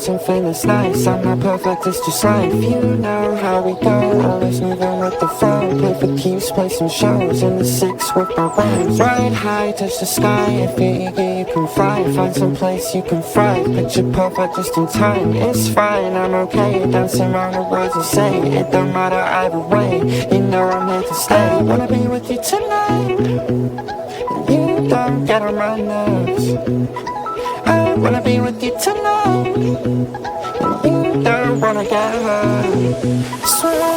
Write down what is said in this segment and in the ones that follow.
something that's nice. I'm not perfect, it's just life. You know how we go, always moving with the flow. Play for keeps, play some shows in the six with my rhymes. Ride high, touch the sky. If you're eager, you can fly. Find some place you can thrive. Picture perfect just in time. It's fine, I'm okay. Dancing around the words you say. It don't matter either way. You know I'm here to stay. I wanna be with you tonight. You don't get on my nerves. I wanna be with you tonight. You don't wanna get hurt. Swear.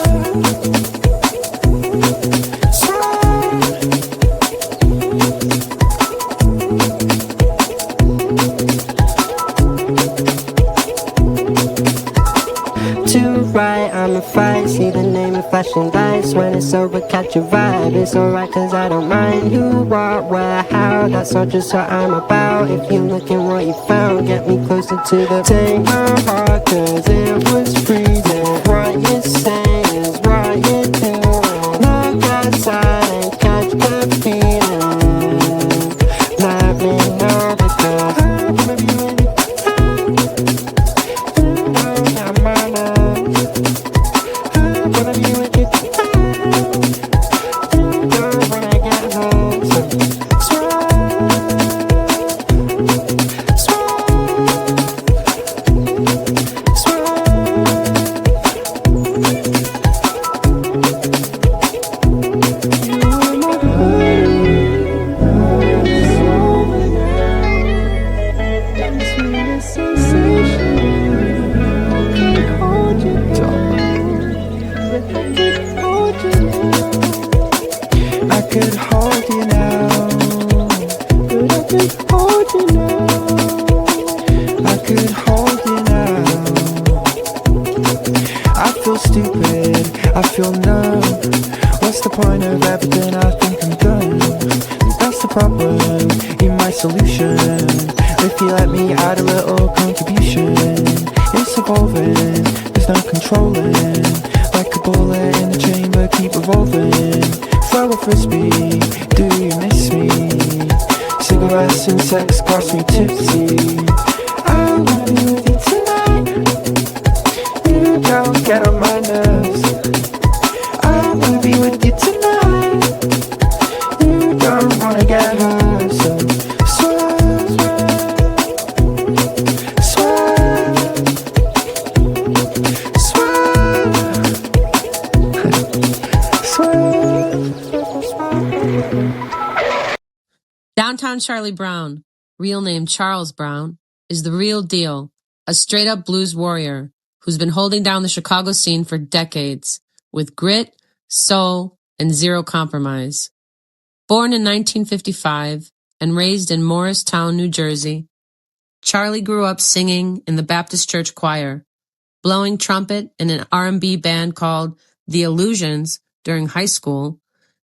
Right, I'm a fight, see the name of flashing lights. When it's over, catch a vibe. It's alright cause I don't mind who, what, where, how. That's all just what I'm about. If you look at what you found, get me closer to the take my heart cause it was freezing. What you say is what you do. Look outside and catch the feeling. Let me know because I wanna be with you. Sex got me tipsy. I wanna be with you tonight. You don't get on my nerves. I wanna be with you tonight. You don't wanna get hurt. So swear, swear, swear, swear. Downtown Charlie Brown, real name Charles Brown, is the real deal, a straight-up blues warrior who's been holding down the Chicago scene for decades with grit, soul, and zero compromise. Born in 1955 and raised in Morristown, New Jersey, Charlie grew up singing in the Baptist Church choir, blowing trumpet in an R&B band called The Illusions during high school,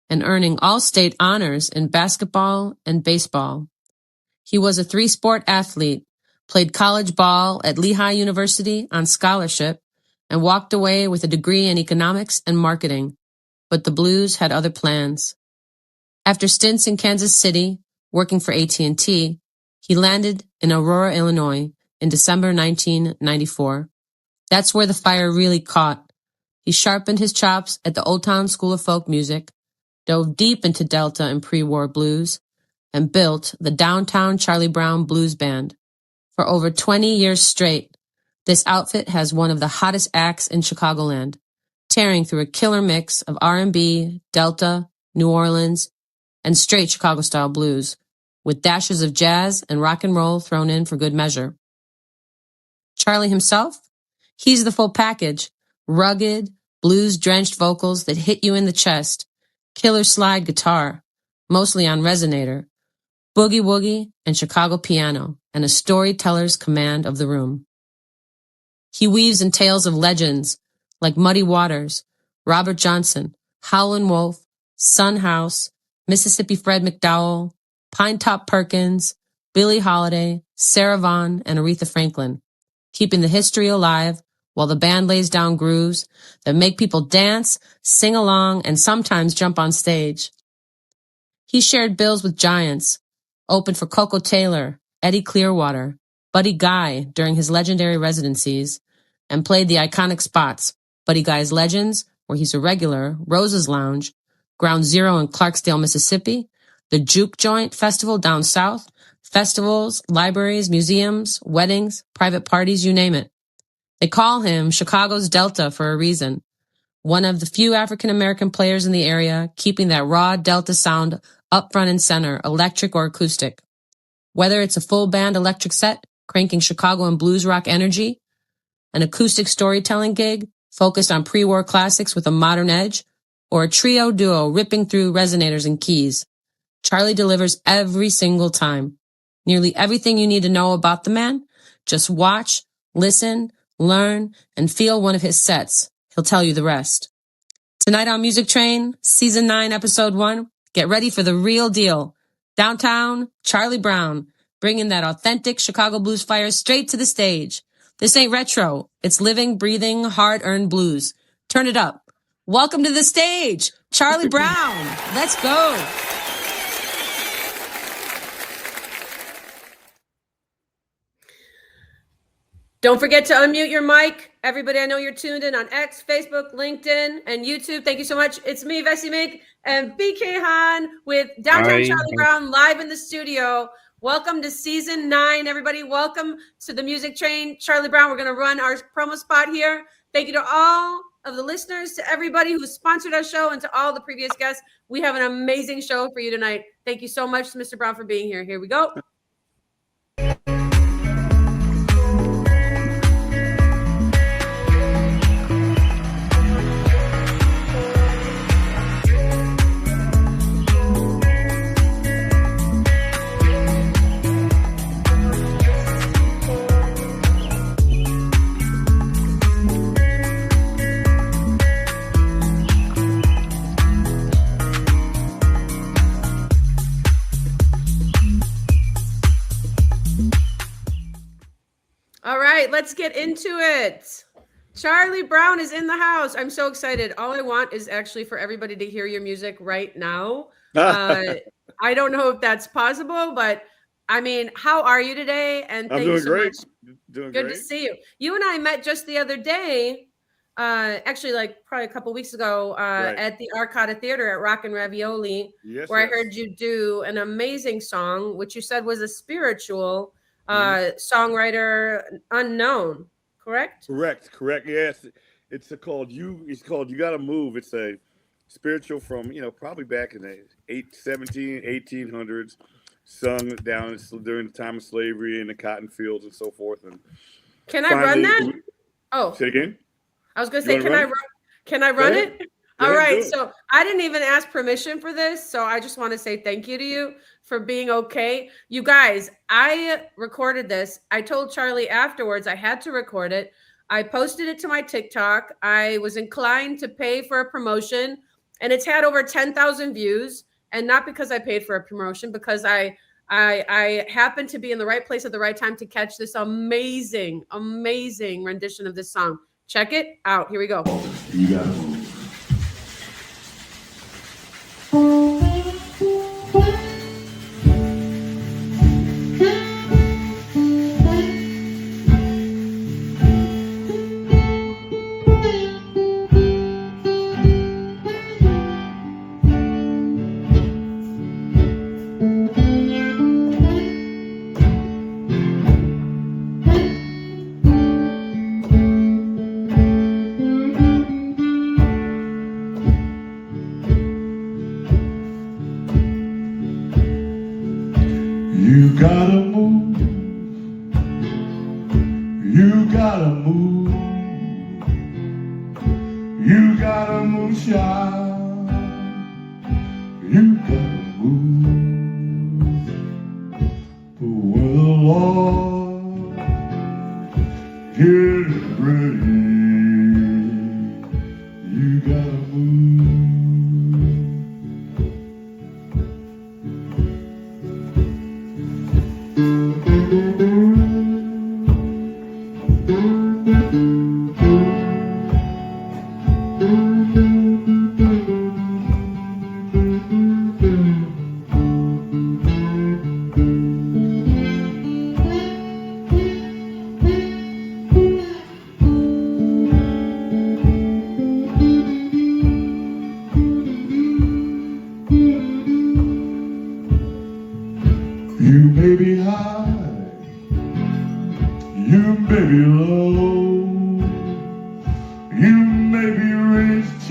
and earning all-state honors in basketball and baseball. He was a three-sport athlete, played college ball at Lehigh University on scholarship, and walked away with a degree in economics and marketing. But the blues had other plans. After stints in Kansas City, working for AT&T, he landed in Aurora, Illinois in December 1994. That's where the fire really caught. He sharpened his chops at the Old Town School of Folk Music, dove deep into Delta and pre-war blues, and built the Downtown Charlie Brown Blues Band. For over 20 years straight, this outfit has one of the hottest acts in Chicagoland, tearing through a killer mix of R&B, Delta, New Orleans, and straight Chicago-style blues, with dashes of jazz and rock and roll thrown in for good measure. Charlie himself? He's the full package. Rugged, blues-drenched vocals that hit you in the chest, killer slide guitar, mostly on resonator, boogie-woogie and Chicago piano, and a storyteller's command of the room. He weaves in tales of legends like Muddy Waters, Robert Johnson, Howlin' Wolf, Son House, Mississippi Fred McDowell, Pinetop Perkins, Billie Holiday, Sarah Vaughan, and Aretha Franklin, keeping the history alive while the band lays down grooves that make people dance, sing along, and sometimes jump on stage. He shared bills with giants, opened for Coco Taylor, Eddie Clearwater, Buddy Guy during his legendary residencies and played the iconic spots Buddy Guy's Legends, where he's a regular, Rose's Lounge, Ground Zero in Clarksdale, Mississippi, the Juke Joint Festival down south, festivals, libraries, museums, weddings, private parties, you name it. They call him Chicago's Delta for a reason. One of the few African-American players in the area, keeping that raw Delta sound up front and center, electric or acoustic. Whether it's a full band electric set, cranking Chicago and blues rock energy, an acoustic storytelling gig focused on pre-war classics with a modern edge, or a trio duo ripping through resonators and keys, Charlie delivers every single time. Nearly everything you need to know about the man, just watch, listen, learn, and feel one of his sets. He'll tell you the rest. Tonight on Music Train, Season 9, Episode 1, get ready for the real deal. Downtown, Charlie Brown, bringing that authentic Chicago blues fire straight to the stage. This ain't retro. It's living, breathing, hard-earned blues. Turn it up. Welcome to the stage, Charlie Brown. Let's go. Don't forget to unmute your mic. Everybody, I know you're tuned in on X, Facebook, LinkedIn, and YouTube. Thank you so much. It's me, Vessy Mink, and BK Han with Downtown Charlie Brown live in the studio. Welcome to Season 9, everybody. Welcome to the Music Train. Charlie Brown, we're going to run our promo spot here. Thank you to all of the listeners, to everybody who sponsored our show, and to all the previous guests. We have an amazing show for you tonight. Thank you so much, Mr. Brown, for being here. Here we go. All right, let's get into it. Charlie Brown is in the house. I'm so excited. All I want is actually for everybody to hear your music right now. I don't know if that's possible, but I mean, how are you today? And thank you so much. Doing great. Good to see you. You and I met just the other day, actually like probably a couple weeks ago at the Arcada Theater at Rock and Ravioli, where I heard you do an amazing song, which you said was a spiritual songwriter unknown, correct? Correct. Yes, it's called You Gotta Move. It's a spiritual from probably back in the 1800s, sung down during the time of slavery in the cotton fields and so forth. And can I run that? Say it again. I was gonna say, can I run it? All right, so I didn't even ask permission for this, so I just want to say thank you to you for being okay. You guys, I recorded this. I told Charlie afterwards I had to record it. I posted it to my TikTok. I was inclined to pay for a promotion, and it's had over 10,000 views, and not because I paid for a promotion, because I happened to be in the right place at the right time to catch this amazing rendition of this song. Check it out. Here we go. You gotta move. You gotta move. You gotta move. You gotta move, child. You gotta move. For when the Lord gets ready, you gotta move.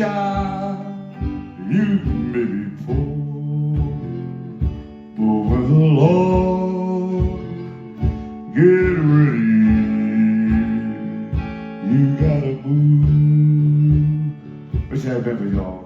shine. You may be poor, but when the Lord get ready, you gotta move. Let's have that for y'all.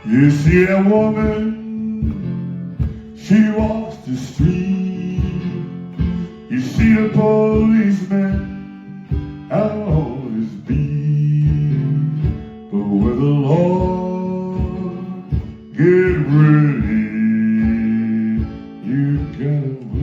You see a woman, she walks the street. You see a policeman out on his beat. But with the Lord, get ready, you gotta move.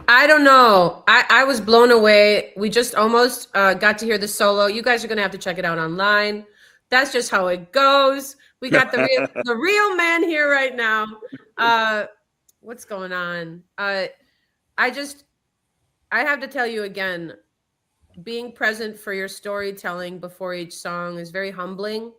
I don't know. I was blown away. We just almost got to hear the solo. You guys are going to have to check it out online. That's just how it goes. We got the real man here right now. What's going on? I have to tell you again, being present for your storytelling before each song is very humbling.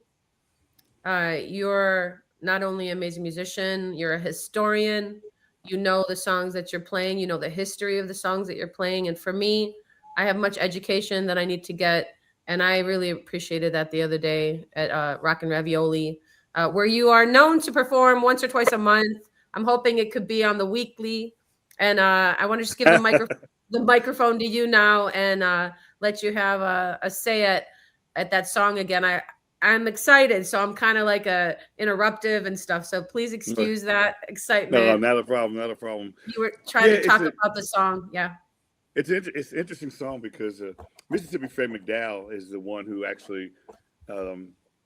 You're not only an amazing musician, you're a historian. You know the songs that you're playing, you know the history of the songs that you're playing. And for me, I have much education that I need to get. And I really appreciated that the other day at Rockin' Ravioli, where you are known to perform once or twice a month. I'm hoping it could be on the weekly. And I want to just give the microphone to you now and let you have a say at that song again. I'm excited, so I'm kind of like a interruptive and stuff. So please excuse that excitement. No, not a problem. Not a problem. You were trying to talk about the song, yeah. It's an interesting song because Mississippi Fred McDowell is the one who actually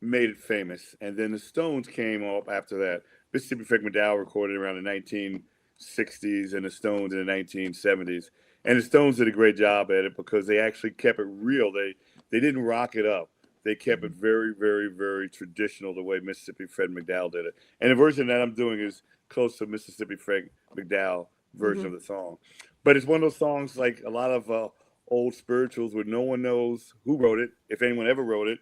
made it famous, and then the Stones came up after that. Mississippi Fred McDowell recorded around the 1960s, and the Stones in the 1970s. And the Stones did a great job at it because they actually kept it real. They didn't rock it up. They kept it very, very, very traditional the way Mississippi Fred McDowell did it. And the version that I'm doing is close to Mississippi Fred McDowell version of the song. But it's one of those songs like a lot of old spirituals where no one knows who wrote it, if anyone ever wrote it.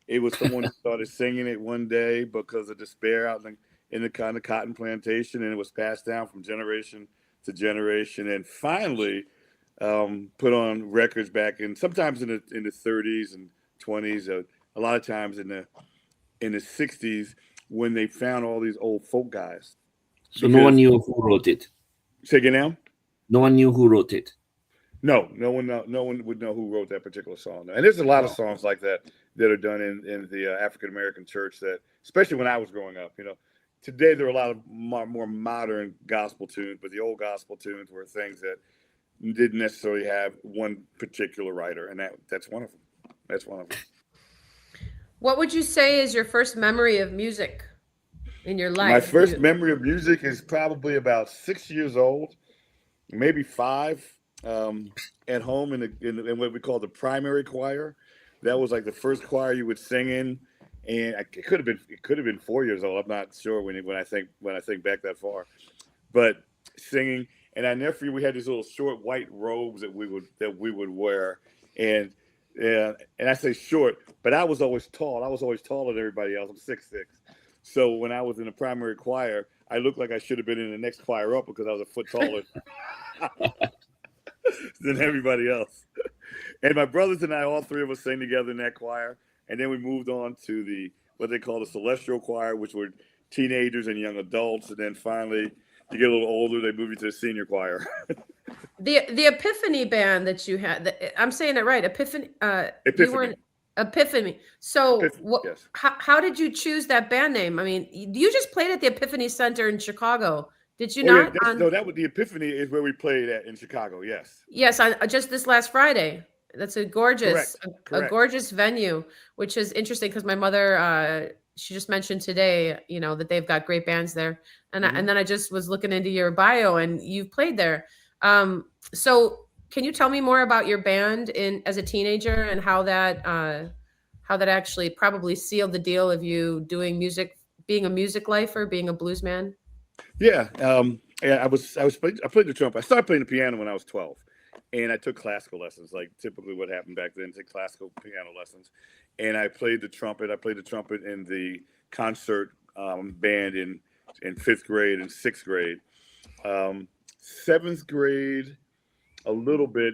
It was someone who started singing it one day because of despair out in the kind of cotton plantation, and it was passed down from generation to generation. And finally put on records back in sometimes in the 30s and 20s, a lot of times in the 60s when they found all these old folk guys. So no one knew who wrote it. Say again now? No one knew who wrote it. No one would know who wrote that particular song. And there's a lot of songs like that are done in the African American church that, especially when I was growing up, today there are a lot of more modern gospel tunes, but the old gospel tunes were things that didn't necessarily have one particular writer, and that's one of them. That's one of them. What would you say is your first memory of music in your My life? first memory of music is probably about 6 years old, maybe five, um, at home in what we call the primary choir. That was like the first choir you would sing in, and it could have been 4 years old. I'm not sure when I think back that far, but singing. And I never forget we had these little short white robes that we would wear, and and I say short, but I was always tall. I was always taller than everybody else. I'm 6'6". So when I was in the primary choir, I looked like I should have been in the next choir up because I was a foot taller than everybody else. And my brothers and I, all three of us, sang together in that choir. And then we moved on to the what they call the celestial choir, which were teenagers and young adults. And then finally, you get a little older, they move you to the senior choir. The Epiphany band that you had. I'm saying it right. Epiphany. You were in Epiphany. Epiphany. So, Epiphany. what? Yes. How did you choose that band name? I mean, you just played at the Epiphany Center in Chicago, did you Oh yeah, not? On that was the Epiphany is where we played at in Chicago. Yes. Yes, on just this last Friday. That's Correct. a Correct. gorgeous venue, which is interesting because my mother, she just mentioned today, that they've got great bands there, and Hmm. then I just was looking into your bio, and you've played there. So can you tell me more about your band in as a teenager and how that actually probably sealed the deal of you doing music, being a music lifer, being a blues man? Yeah. Yeah. I played the trumpet. I started playing the piano when I was 12, and I took classical lessons, like typically what happened back then. Took classical piano lessons, and I played the trumpet. I played the trumpet in the concert band in fifth grade and sixth grade. Seventh grade, a little bit,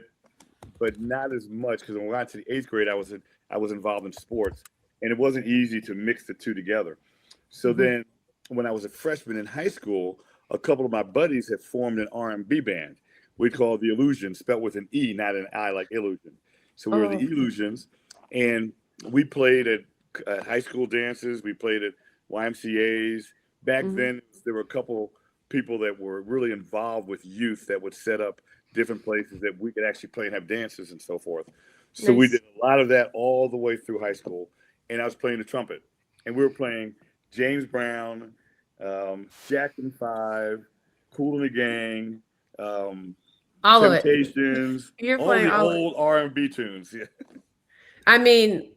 but not as much because when I got to the eighth grade, I was involved in sports, and it wasn't easy to mix the two together. So Mhm. then, when I was a freshman in high school, a couple of my buddies had formed an R&B band. We called the Illusions, spelled with an E, not an I, like illusion. So we were the Oh. Illusions, and we played at high school dances. We played at YMCA's. Back Mhm. then, there were a couple people that were really involved with youth that would set up different places that we could actually play and have dances and so forth. So we Nice. did a lot of that all the way through high school, and I was playing the trumpet, and we were playing James Brown, Jackson Five, Cool and the Gang, um, All of it. Temptations, You're all playing the all of it. old R&B tunes. Yeah. I mean,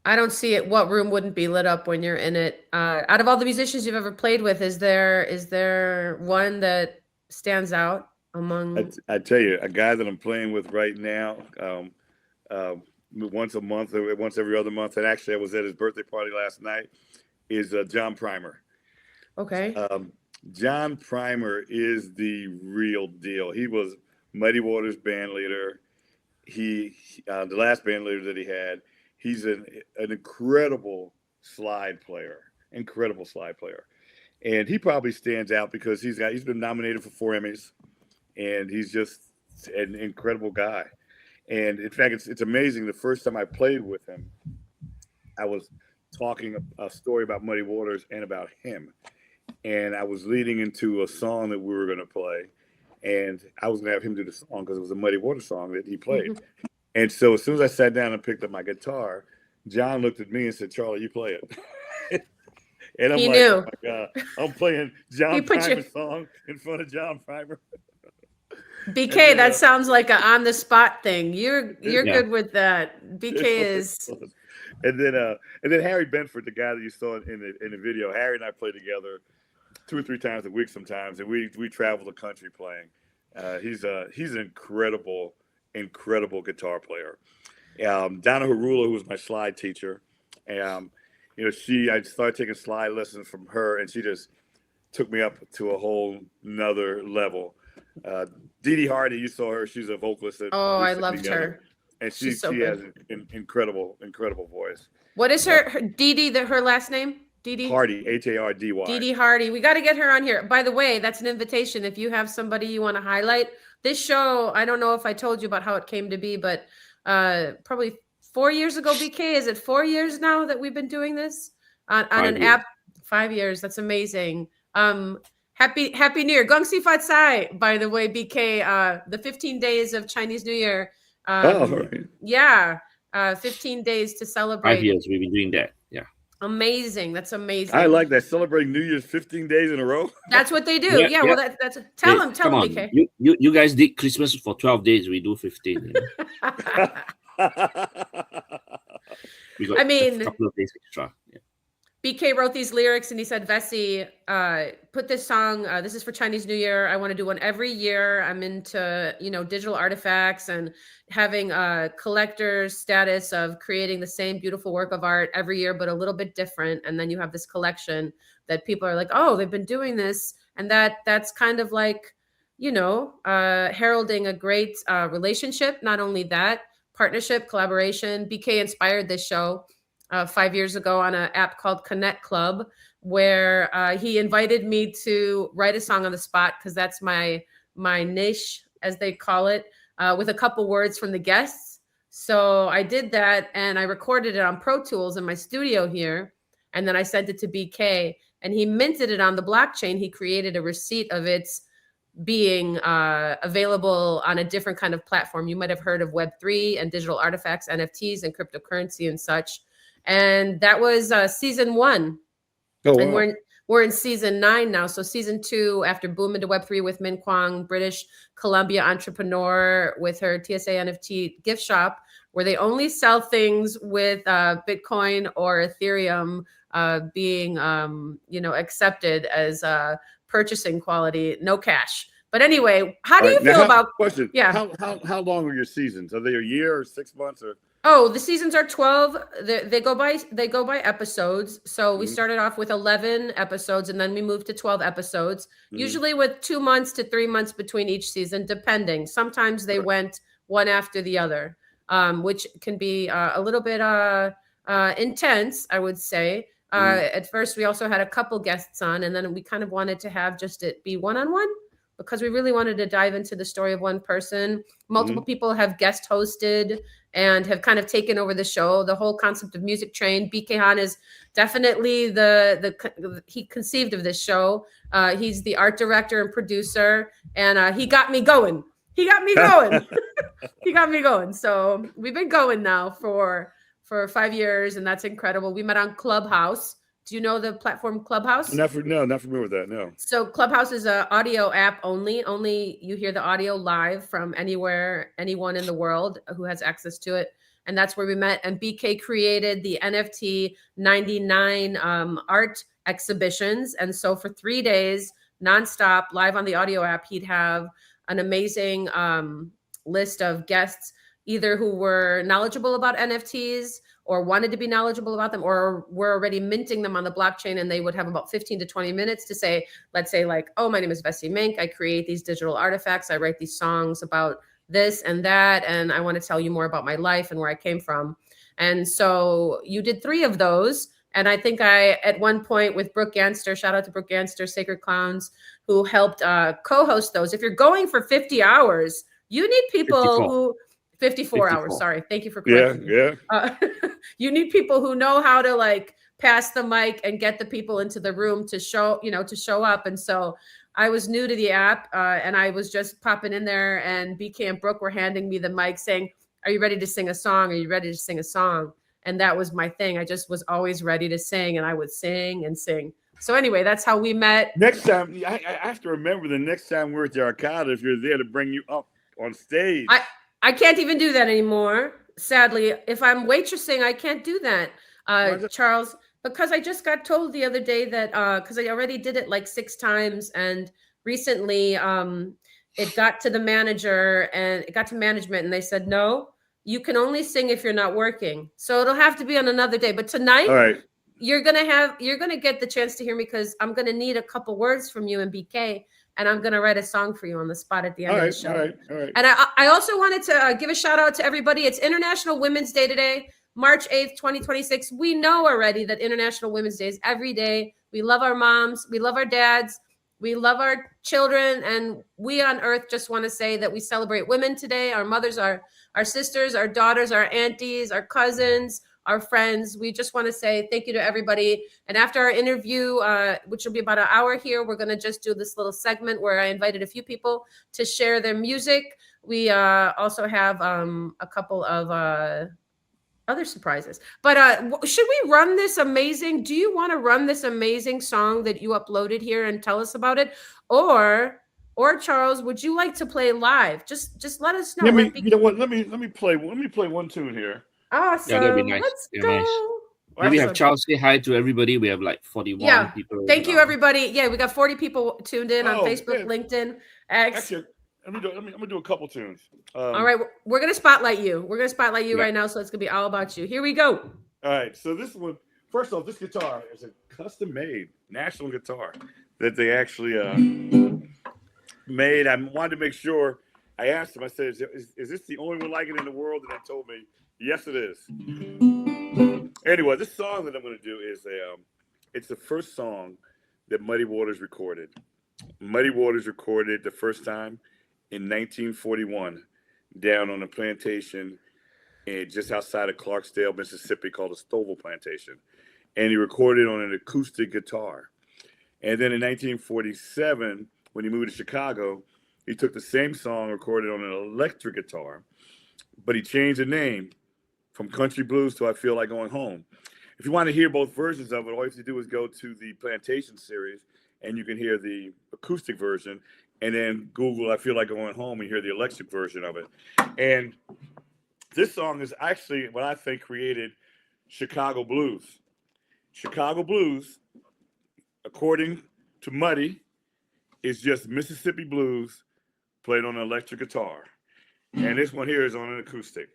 I don't see it. What room wouldn't be lit up when you're in it? Out of all the musicians you've ever played with, is there one that stands out among? I tell you, a guy that I'm playing with right now, once a month or once every other month, and actually I was at his birthday party last night, is John Primer. Okay. Um, John Primer is the real deal. He was Muddy Waters band leader. The last band leader that he had. He's an incredible slide player, and he probably stands out because he's been nominated for 4 Emmys, and he's just an incredible guy. And in fact, it's amazing. The first time I played with him, I was talking a story about Muddy Waters and about him, and I was leading into a song that we were going to play, and I was going to have him do the song because it was a Muddy Waters song that he played. Mhm. And so as soon as I sat down and picked up my guitar, John looked at me and said, "Charlie, you play it." And I'm He like, "Oh knew. my god, I'm playing He John put you. Primer's song in front of John Primer." And BK, then that sounds like a on the spot thing. it, You're Yeah. good with that. it BK was, is. it was. And then Harry Benford, the guy that you saw in the video, Harry and I play together 2 or 3 times a week sometimes, and we travel the country playing. He's an incredible guitar player. Donna Harula, who was my slide teacher, um, I started taking slide lessons from her, and she just took me up to a whole nother level. Uh, Dee Dee Hardy, you saw her; she's a vocalist that Oh, we I sing loved together, her. and she She's so she has good. an incredible voice. What is Uh, her Dee Dee? Her last name? Dee Dee. Hardy, Dee Hardy. Dee Hardy. We got to get her on here. By the way, that's an invitation. If you have somebody you want to highlight, this show, I don't know if I told you about how it came to be, but probably 4 years ago, BK, is it 4 years now that we've been doing this on an 5 years. app? 5 years. That's amazing. Happy New Year. Gong Si Fat Sai, by the way, BK, the 15 days of Chinese New Year. Oh, all right. Yeah. 15 days to 5 celebrate. years we've been doing that. Yeah. Amazing. That's amazing. I like that. Celebrating New Year's 15 days in a row. That's what they do. Yeah. Well, that's tell them, come on. BK. You guys did Christmas for 12 days. We do 15. You know? We got a couple of days extra. Yeah. BK wrote these lyrics and he said, Vessy, put this song, this is for Chinese New Year. I want to do one every year. I'm into, digital artifacts and having a collector's status of creating the same beautiful work of art every year, but a little bit different. And then you have this collection that people are like, oh, they've been doing this. And that's kind of like, heralding a great relationship. Not only that, partnership, collaboration. BK inspired this show 5 years ago on an app called Connect Club, where he invited me to write a song on the spot, because that's my niche, as they call it, with a couple words from the guests. So I did that, and I recorded it on Pro Tools in my studio here, and then I sent it to BK, and he minted it on the blockchain. He created a receipt of its being available on a different kind of platform. You might have heard of Web3 and digital artifacts, NFTs, and cryptocurrency and such. And that was season 1. Oh, wow. And we're in season 9 now. So season 2, after Boom into Web3 with Mink, British Columbia entrepreneur with her TSA NFT gift shop, where they only sell things with Bitcoin or Ethereum being, accepted as purchasing quality, no cash. But anyway, how do you feel about? Question? Yeah. How long are your seasons? Are they a year or 6 months or? Oh, the seasons are 12. They go by episodes. So we started off with 11 episodes, and then we moved to 12 episodes, usually with 2 months to 3 months between each season, depending. Sometimes they went one after the other, which can be a little bit intense, I would say. At first, we also had a couple guests on, and then we kind of wanted to have just it be one-on-one, because we really wanted to dive into the story of one person. Multiple people have guest hosted and have kind of taken over the show. The whole concept of Music Train. BK Han is definitely he conceived of this show. He's the art director and producer, and he got me going. He got me going. So we've been going now for 5 years, and that's incredible. We met on Clubhouse. Do you know the platform Clubhouse? Not familiar with that, no. So Clubhouse is an audio app only. Only you hear the audio live from anywhere, anyone in the world who has access to it. And that's where we met. And BK created the NFT 99 art exhibitions. And so for 3 days, nonstop, live on the audio app, he'd have an amazing list of guests, either who were knowledgeable about NFTs or wanted to be knowledgeable about them, or were already minting them on the blockchain, and they would have about 15 to 20 minutes to say, let's say like, oh, my name is Vessy Mink. I create these digital artifacts. I write these songs about this and that, and I want to tell you more about my life and where I came from. And so you did 3 of those. And I think at one point with Brooke Ganster, shout out to Brooke Ganster, Sacred Clowns, who helped co-host those. If you're going for 50 hours, you need people 54. who 54 hours. Sorry. Thank you for correcting. Yeah. You need people who know how to like pass the mic and get the people into the room to show up. And so I was new to the app, and I was just popping in there, and BK and Brooke were handing me the mic saying, are you ready to sing a song? Are you ready to sing a song? And that was my thing. I just was always ready to sing, and I would sing and sing. So anyway, that's how we met. Next time, I have to remember the next time we're at the Arcada, if you're there, to bring you up on stage. I can't even do that anymore. Sadly, if I'm waitressing, I can't do that, Charles, because I just got told the other day that because I already did it like 6 times, and recently it got to the manager and it got to management, and they said, no, you can only sing if you're not working. So it'll have to be on another day. But tonight, all right, you're gonna get the chance to hear me, because I'm gonna need a couple words from you and BK. And I'm going to write a song for you on the spot at the end of the show. All right. And I also wanted to give a shout out to everybody. It's International Women's Day today, March 8th, 2026. We know already that International Women's Day is every day. We love our moms. We love our dads. We love our children. And we on Earth just want to say that we celebrate women today. Our mothers, our sisters, our daughters, our aunties, our cousins, our friends. We just want to say thank you to everybody. And after our interview, which will be about an hour here, we're going to just do this little segment where I invited a few people to share their music. We also have a couple of other surprises. But should we run this amazing? Do you want to run this amazing song that you uploaded here and tell us about it, or Charles, would you like to play live? Just let us know. You know what? Let me play one tune here. Awesome. Yeah, that'd be nice. Let's Yeah, go. nice. Maybe have Charles say hi to everybody. We have like 41 people. Thank you, everybody. Yeah, we got 40 people tuned in on Facebook, LinkedIn, X. Actually, I'm gonna do a couple tunes. All right, we're gonna spotlight you. We're gonna spotlight you right now, so it's gonna be all about you. Here we go. All right, so this one, first off, this guitar is a custom-made national guitar that they actually made. I wanted to make sure. I asked them. I said, "Is this the only one like it in the world?" And they told me, "Yes, it is." Anyway, this song that I'm going to do is it's the first song that Muddy Waters recorded. Muddy Waters recorded the first time in 1941 down on a plantation just outside of Clarksdale, Mississippi, called the Stovall Plantation. And he recorded on an acoustic guitar. And then in 1947, when he moved to Chicago, he took the same song, recorded on an electric guitar, but he changed the name from Country Blues to I Feel Like Going Home. If you want to hear both versions of it, all you have to do is go to the Plantation series, and you can hear the acoustic version, and then Google I Feel Like Going Home and hear the electric version of it. And this song is actually what I think created Chicago blues. Chicago blues, according to Muddy, is just Mississippi blues played on an electric guitar. And this one here is on an acoustic.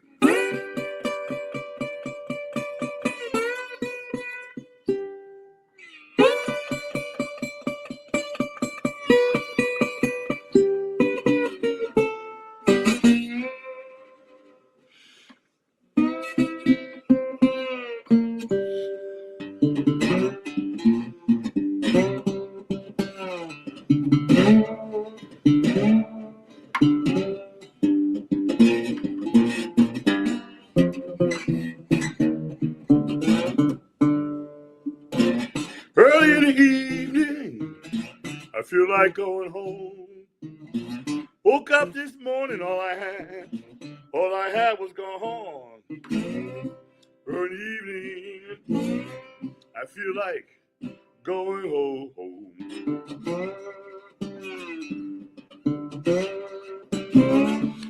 Early in the evening, I feel like going home. Woke up this morning, all I had was gone home. Early evening, I feel like going home.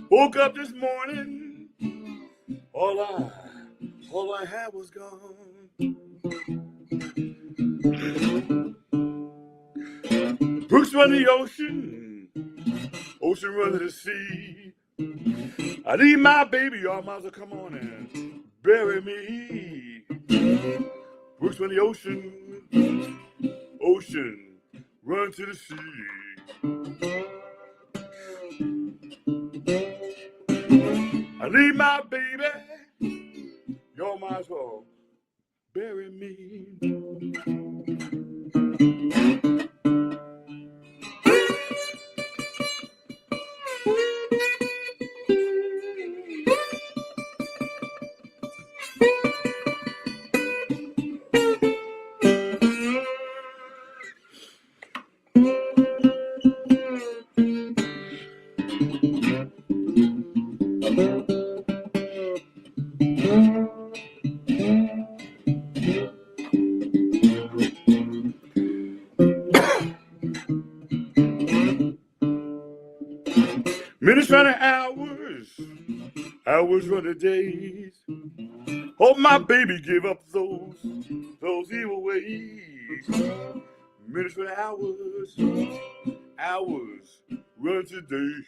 Woke up this morning, all I had was gone. Brooks run the ocean, ocean run to the sea. I need my baby, y'all might as well come on and bury me. Brooks run the ocean, ocean run to the sea. I need my baby, y'all might as well bury me. Minutes run to hours run to days. Hope my baby give up those evil ways. Minutes run to hours run to days.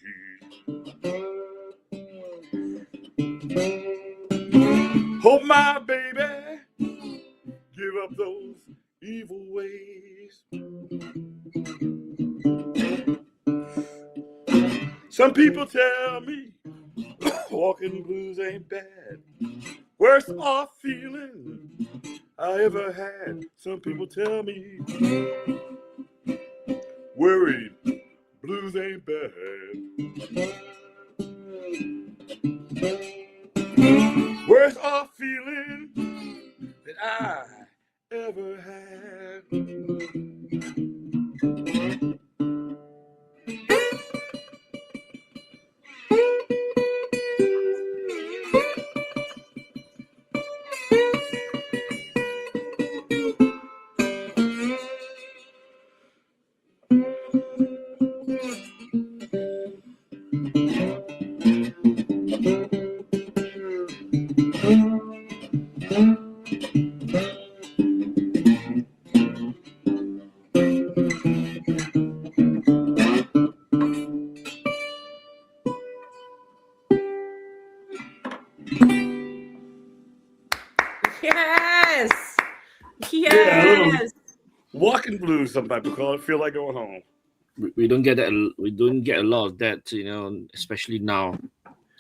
Hope my baby give up those evil ways. Some people tell me walking blues ain't bad. Worst off feeling I ever had. Some people tell me worried blues ain't bad. Worst off feeling that I ever had. Yes. Yeah, a little Yes. walking blues, some people call it. Feel like going home. We don't get that. We don't get a lot of that, especially now.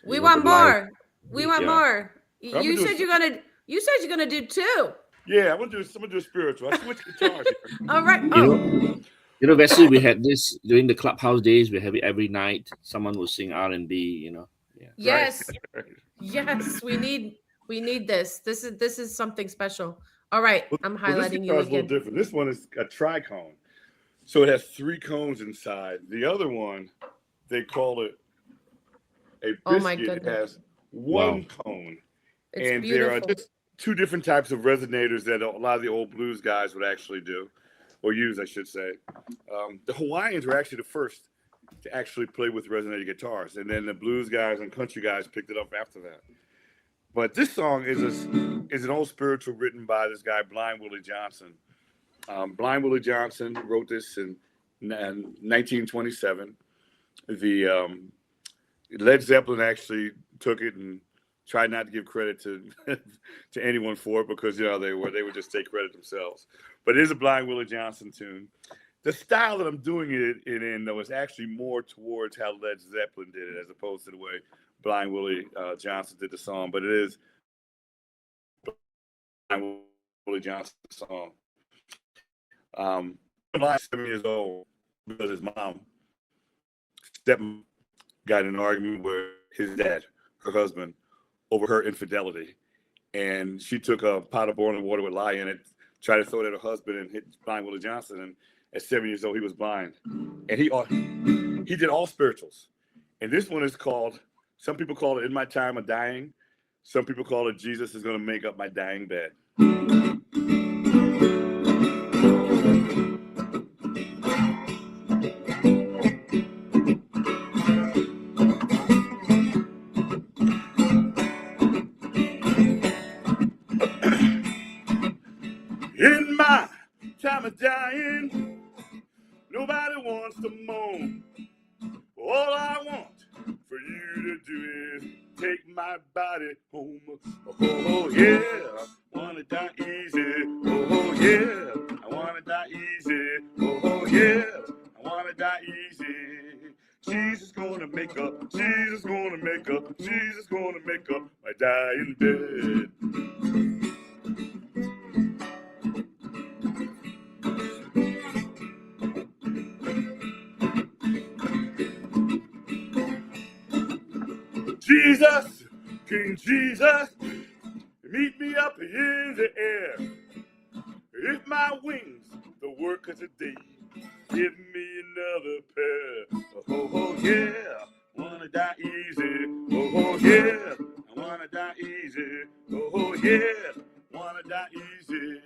We The want live. more. We want Yeah. more. I'm gonna You do said you're gonna. You said you're gonna do two. Yeah, I'm gonna do a spiritual. I switched guitars here. All right. You Oh, know, Vessy, we had this during the clubhouse days. We have it every night. Someone will sing R&B. Yeah. yes. Right. Yes. We need this. This is something special. All right. I'm Well, this highlighting you guitar is a little again. different. This one is a tricone, so it has 3 cones inside. The other one, they call it a biscuit. Oh my It goodness. has 1 cone, It's and there are beautiful. just 2 different types of resonators that a lot of the old blues guys would actually do, or use, I should say. The Hawaiians were actually the first to actually play with resonator guitars, and then the blues guys and country guys picked it up after that. But this song is an old spiritual written by this guy Blind Willie Johnson. Blind Willie Johnson wrote this in 1927. The Led Zeppelin actually took it and tried not to give credit to to anyone for it because they would just take credit themselves. But it is a Blind Willie Johnson tune. The style that I'm doing it in though is actually more towards how Led Zeppelin did it as opposed to the way Blind Willie Johnson did the song. But it is Blind Willie Johnson's song. Blind 7 years old because his mom got in an argument with his dad, her husband, over her infidelity. And she took a pot of boiling water with lye in it, tried to throw it at her husband and hit Blind Willie Johnson. And at 7 years old, he was blind. And he did all spirituals. And this one is called, some people call it In My Time of Dying. Some people call it Jesus is going to Make Up My Dying Bed. In my time of dying, nobody wants to moan. All I want for you to do is take my body home. Oh yeah, I wanna die easy. Oh yeah, I wanna die easy. Oh yeah, I wanna die easy. Jesus gonna make up, Jesus gonna make up, Jesus gonna make up my dying bed. Jesus, King Jesus, meet me up in the air. If my wings the work of the day, give me another pair. Oh yeah, wanna die easy. Oh yeah, I wanna die easy. Oh yeah, wanna die easy.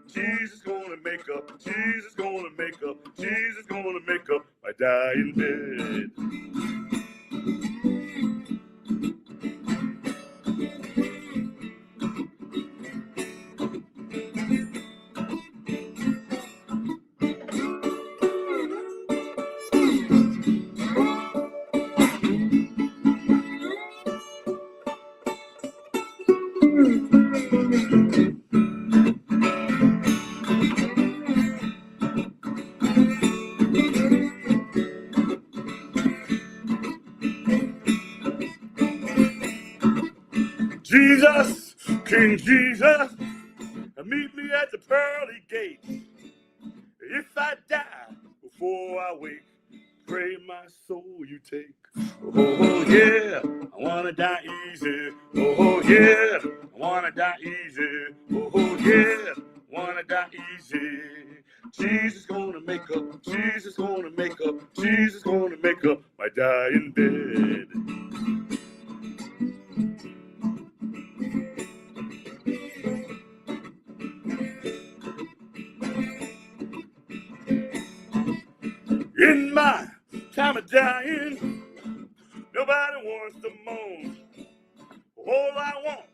Jesus gonna make up, Jesus gonna make up, Jesus gonna make up my dying bed. Jesus, King Jesus, meet me at the pearly gates. If I die before I wake, pray my soul you take. Oh yeah, I wanna die easy. Oh yeah, I wanna die easy. Oh yeah, wanna die easy. Jesus gonna make up, Jesus gonna make up, Jesus gonna make up my dying bed. In my time of dying, nobody wants to moan. All I want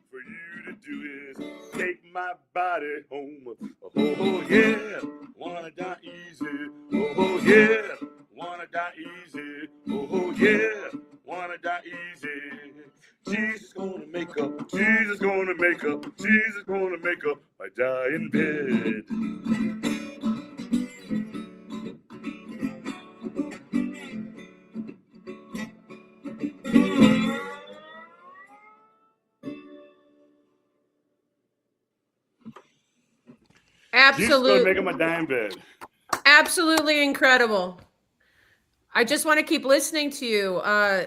for you to do is take my body home. Oh yeah, wanna die easy. Oh yeah, wanna die easy. Oh yeah, wanna die easy. Jesus gonna make up. Jesus gonna make up. Jesus gonna make up. I die in bed. Jesus gonna make up my die in bed. Absolutely incredible. I just want to keep listening to you.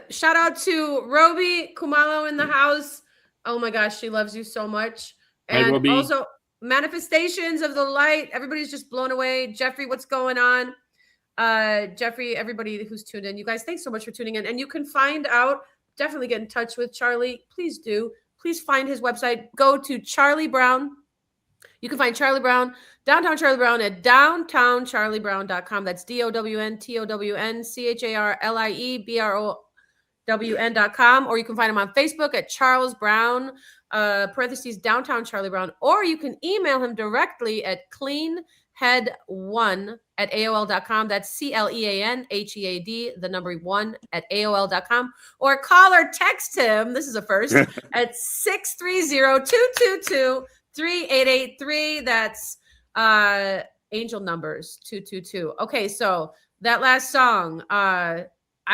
Shout out to Roby Kumalo in the house. Oh my gosh, she loves you so much. Hi, And Robbie. also manifestations of the light. Everybody's just blown away. Jeffrey, what's going on? Jeffrey, everybody who's tuned in, you guys, thanks so much for tuning in. And you can find out, definitely get in touch with Charlie. Please do. Please find his website. Go to Charlie Brown. You can find Charlie Brown, Downtown Charlie Brown at downtowncharliebrown.com. That's DOWNTOWNCHARLIEBROWN.com. Or you can find him on Facebook at Charles Brown, parentheses, Downtown Charlie Brown. Or you can email him directly at cleanhead1@AOL.com. That's CLEANHEAD, the number 1 at AOL.com. Or call or text him, this is a first, at 630-222-3883. That's angel numbers 222. Okay, so that last song, I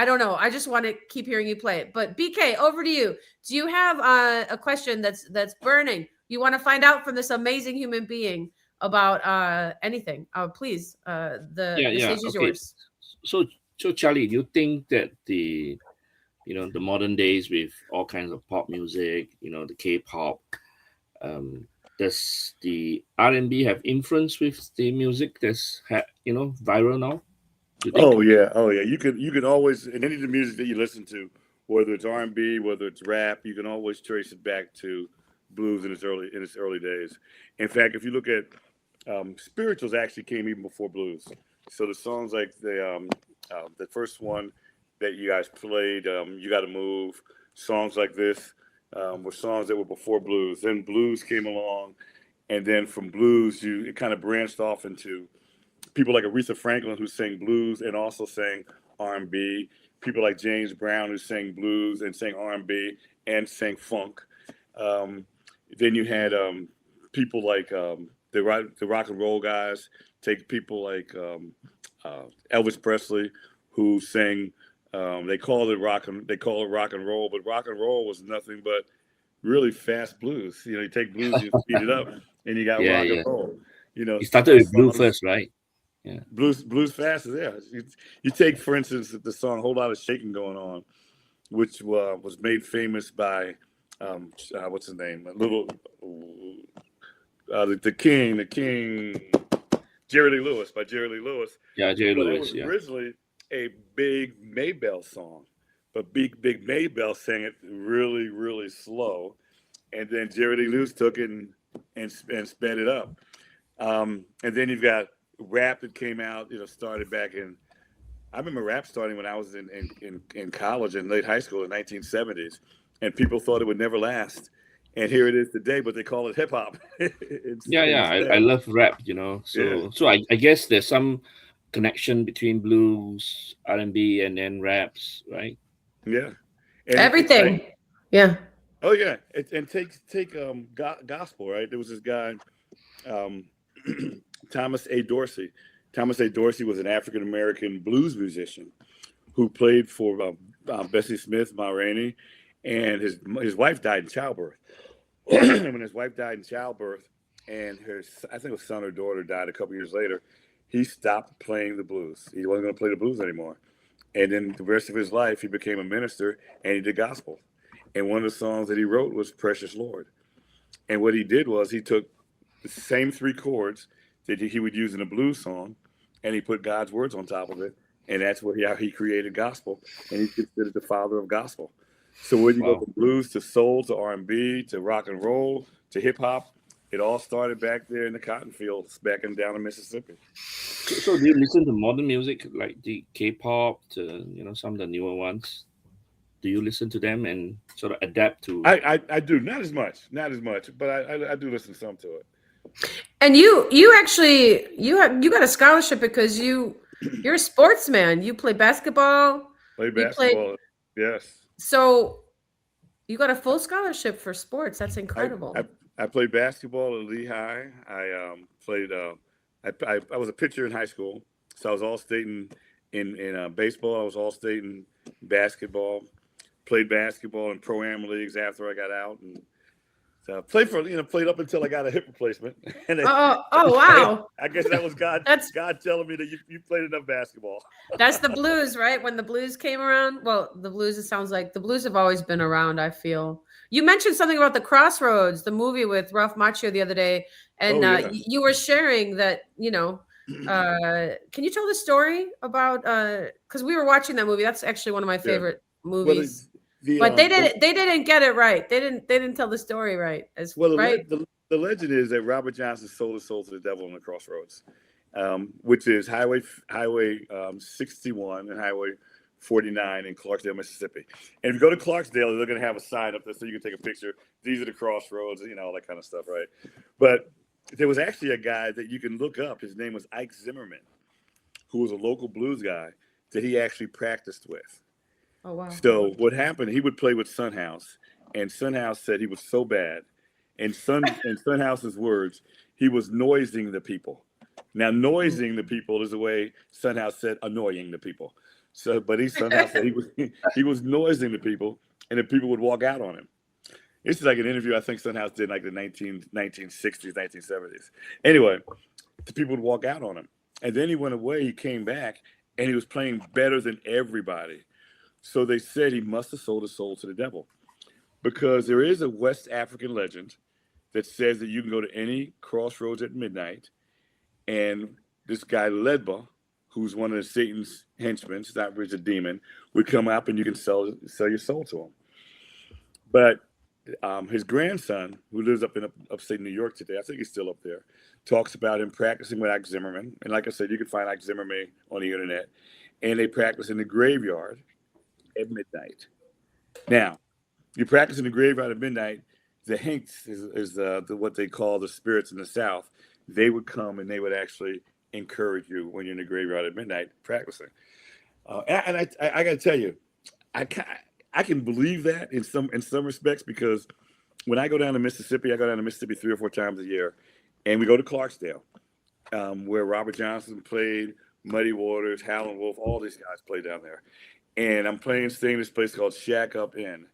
don't know. I just want to keep hearing you play it. But BK, over to you. Do you have a question that's burning? You want to find out from this amazing human being about anything? Please, the stage is yours. So Charlie, do you think that the modern days with all kinds of pop music, the K-pop, does the R&B have influence with the music that's viral now? Oh yeah. You can always, in any of the music that you listen to, whether it's R&B, whether it's rap, you can always trace it back to blues in its early days. In fact, if you look at spirituals, actually came even before blues. So the songs like the first one that you guys played, "You Got to Move," songs like this were songs that were before blues. Then blues came along, and then from blues, it kind of branched off into people like Aretha Franklin, who sang blues and also sang R&B. People like James Brown, who sang blues and sang R&B and sang funk. Then you had people like the rock and roll guys. Take people like Elvis Presley, who sang. They call it rock and roll, but rock and roll was nothing but really fast blues. You take blues, you speed it up, and you got rock and roll. You started with blues first, right? Yeah. Blues fast is You take, for instance, the song "Whole Lot of Shaking Going On," which was made famous by what's his name? The King, Jerry Lee Lewis, by Jerry Lee Lewis. Yeah, Jerry Lewis. It was originally a Big Maybelle song, but Big Maybelle sang it really, really slow, and then Jerry Lee Lewis took it and sped it up. And then you've got rap that came out. Started back in. I remember rap starting when I was in college and late high school in the 1970s, and people thought it would never last. And here it is today, but they call it hip hop. I love rap. So I guess there's some connection between blues, R&B, and then raps, right? Yeah, and everything. Yeah. Oh yeah, and take gospel, right? There was this guy, Thomas A. Dorsey. Thomas A. Dorsey was an African American blues musician who played for Bessie Smith, Ma Rainey, and his wife died in childbirth. And when his wife died in childbirth, and I think his son or daughter died a couple years later, he stopped playing the blues. He wasn't going to play the blues anymore. And then the rest of his life, he became a minister and he did gospel. And one of the songs that he wrote was "Precious Lord." And what he did was he took the same 3 chords that he would use in a blues song, and he put God's words on top of it. And that's how he created gospel. And he's considered the father of gospel. So when you go from blues to soul to R&B to rock and roll to hip hop, it all started back there in the cotton fields back down in Mississippi. So do you listen to modern music like the K-pop to some of the newer ones? Do you listen to them and sort of adapt to? I do, not as much, but I do listen some to it. And you actually you got a scholarship because you're a sportsman. You play basketball. Play You played basketball, yes. so you got a full scholarship for sports. That's I incredible. I, I played basketball at Lehigh. I played. I was a pitcher in high school, so I was all state in baseball. I was all state in basketball. Played basketball in pro-am leagues after I got out, and so I played up until I got a hip replacement. And Oh wow. I guess that was God That's telling me that you played enough basketball. that's the blues, right? When the blues came around. Well, the blues, it sounds like the blues have always been around, I feel. You mentioned something about the Crossroads, the movie with Ralph Macchio the other day, and Oh yeah. you were sharing that, can you tell the story about because we were watching that movie. That's actually one of my Yeah. favorite Well, movies. the But they didn't get it right. They didn't tell the story right. As well, right? the legend is that Robert Johnson sold his soul to the devil on the Crossroads, which is Highway 61 and Highway 49 in Clarksdale, Mississippi. And if you go to Clarksdale, they're going to have a sign up there so you can take a picture. These are the crossroads, all that kind of stuff, right? But there was actually a guy that you can look up. His name was Ike Zimmerman, who was a local blues guy that he actually practiced with. Oh wow. So what happened? He would play with Sunhouse, and Sunhouse said he was so bad. In Sunhouse's words, he was noising the people. Now, noising the people is the way Sunhouse said annoying the people. So, but Sunhouse said he was noising the people, and the people would walk out on him. This is like an interview I think Sunhouse did in like the 1960s, 1970s. Anyway, the people would walk out on him, and then he went away. He came back, and he was playing better than everybody. So they said he must have sold his soul to the devil, because there is a West African legend that says that you can go to any crossroads at midnight, and this guy Ledba, who's one of Satan's henchmen, it's not really a demon, would come up and you can sell your soul to him. But his grandson, who lives up in upstate New York today, I think he's still up there, talks about him practicing with Ike Zimmerman. And like I said, you can find Ike Zimmerman on the internet. And they practice in the graveyard at midnight. Now, you practice in the graveyard at midnight. The Hinks is what they call the spirits in the South. They would come and they would actually encourage you when you're in the graveyard at midnight practicing. And I got to tell you, I can believe that in some respects, because when I go down to Mississippi, I go down to Mississippi 3 or 4 times a year, and we go to Clarksdale, where Robert Johnson played, Muddy Waters, Howlin' Wolf, all these guys play down there. And I'm staying in this place called Shack Up Inn.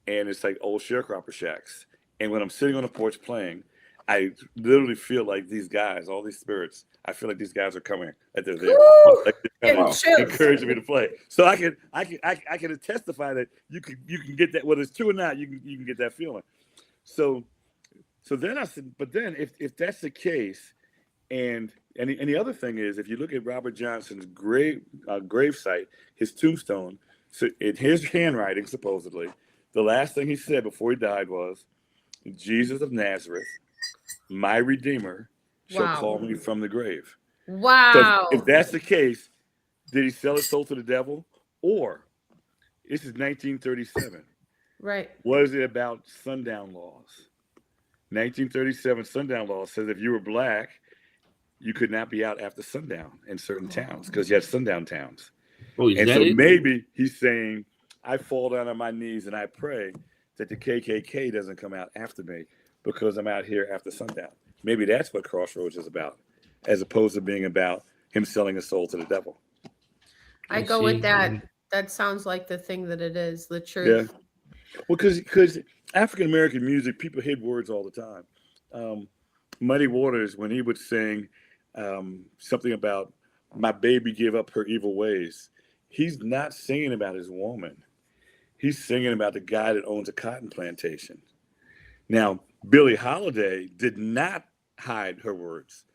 And it's like old sharecropper shacks. And when I'm sitting on the porch playing, I literally feel like these guys, all these spirits, I feel like these guys are coming, that they're there, like they're coming, encouraging me to play. So I can testify that you can get that, whether it's true or not, you can get that feeling. So then I said, but then if that's the case, and the other thing is, if you look at Robert Johnson's grave site, his tombstone, so in his handwriting, supposedly, the last thing he said before he died was, "Jesus of Nazareth, my Redeemer, shall call me from the grave." Wow. So if that's the case, did he sell his soul to the devil? Or, this is 1937. Right. Was it about sundown laws? 1937 sundown law says if you were black, you could not be out after sundown in certain towns, because you had sundown towns. And so maybe he's saying, I fall down on my knees and I pray that the KKK doesn't come out after me because I'm out here after sundown. Maybe that's what Crossroads is about, as opposed to being about him selling his soul to the devil. I go with that. That sounds like the thing that it is, the truth. Yeah. Well, because African-American music, people hid words all the time. Muddy Waters, when he would sing something about my baby give up her evil ways, he's not singing about his woman. He's singing about the guy that owns a cotton plantation. Now, Billie Holiday did not hide her words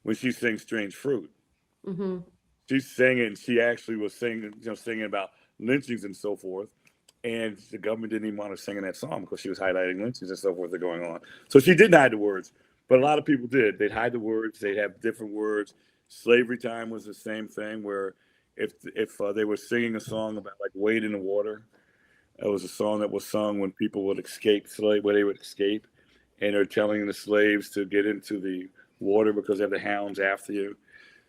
when she sings Strange Fruit. Mm-hmm. She's singing, she actually was singing about lynchings and so forth. And the government didn't even want her singing that song because she was highlighting lynchings and so forth that are going on. So she didn't hide the words, but a lot of people did. They'd hide the words. They'd have different words. Slavery time was the same thing, where if they were singing a song about like wade in the water, It was a song that was sung when people would escape where they would escape, and they're telling the slaves to get into the water because they have the hounds after you.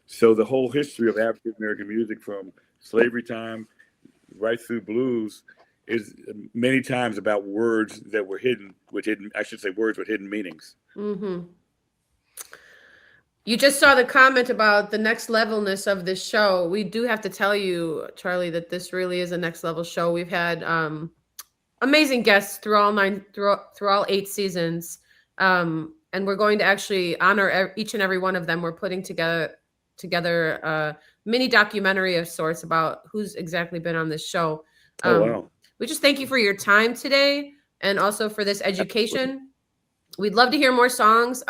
So the whole history of African American music from slavery time right through blues is many times about words that were hidden, I should say words with hidden meanings. Mm-hmm. You just saw the comment about the next levelness of this show. We do have to tell you, Charlie, that this really is a next level show. We've had amazing guests through all 8 seasons, and we're going to actually honor each and every one of them. We're putting together a mini documentary of sorts about who's exactly been on this show. Oh wow! We just thank you for your time today, and also for this education. We'd love to hear more songs.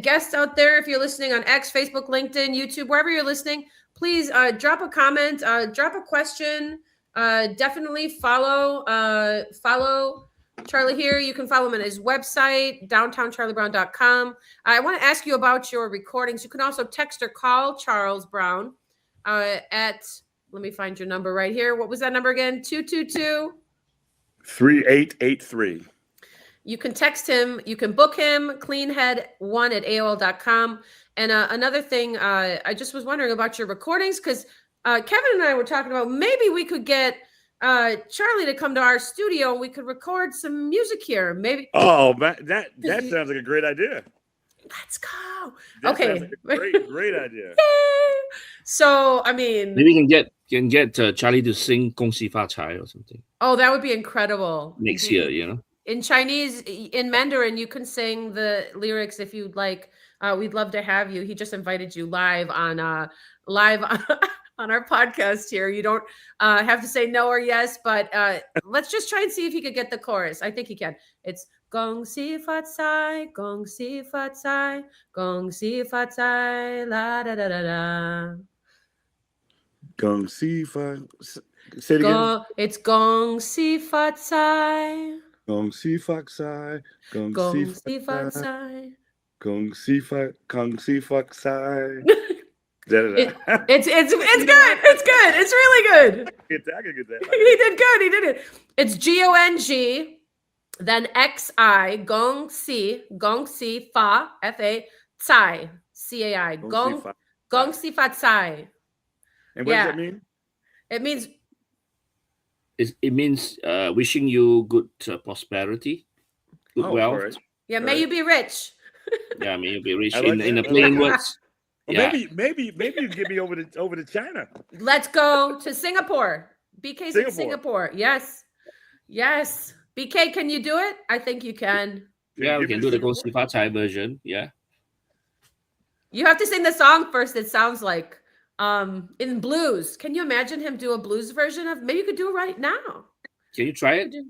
Guests out there, if you're listening on X, Facebook, LinkedIn, YouTube, wherever you're listening, please drop a comment, drop a question. Definitely follow Charlie here. You can follow him on his website, downtowncharliebrown.com. I want to ask you about your recordings. You can also text or call Charles Brown at, let me find your number right here. What was that number again? 222-3883. You can text him. You can book him, cleanhead1@aol.com. And another thing, I just was wondering about your recordings, because Kevin and I were talking about maybe we could get Charlie to come to our studio and we could record some music here. Maybe. Oh, that sounds like a great idea. Let's go. That sounds like a great idea. So, I mean, maybe we can get Charlie to sing "Gong Xi Fa Cai" or something. Oh, that would be incredible. Next year, you know. In Chinese, in Mandarin, you can sing the lyrics if you'd like. We'd love to have you. He just invited you live on our podcast here. You don't have to say no or yes, but let's just try and see if he could get the chorus. I think he can. It's Gong Xi Fa Cai, Gong Xi Fa Cai, Gong Xi Fa Cai, la da da da da. Gong Xi Fa. Say it again. It's Gong Xi Fa Cai. Gong Xi Fa Cai, Gong Xi Fa Cai, Gong Xi Fa Cai. It's good. It's good. It's really good. I can get that. He did good. He did it. It's GONG, then XI, Gong Xi Fa, FA, Cai, CAI, Gong Xi Fa Cai. And what does that mean? It means. It means wishing you good prosperity, good wealth. Right. Yeah, may you be rich. Yeah, may you be rich. Like in the plain words. Well, yeah. Maybe you can get me over to China. Let's go to Singapore. BK's in Singapore. Yes. BK, can you do it? I think you can. Yeah, we can do the Gong Xi Fa Cai version. Yeah. You have to sing the song first. It sounds like. In blues. Can you imagine him do a blues version of? Maybe you could do it right now. Can you try it? Do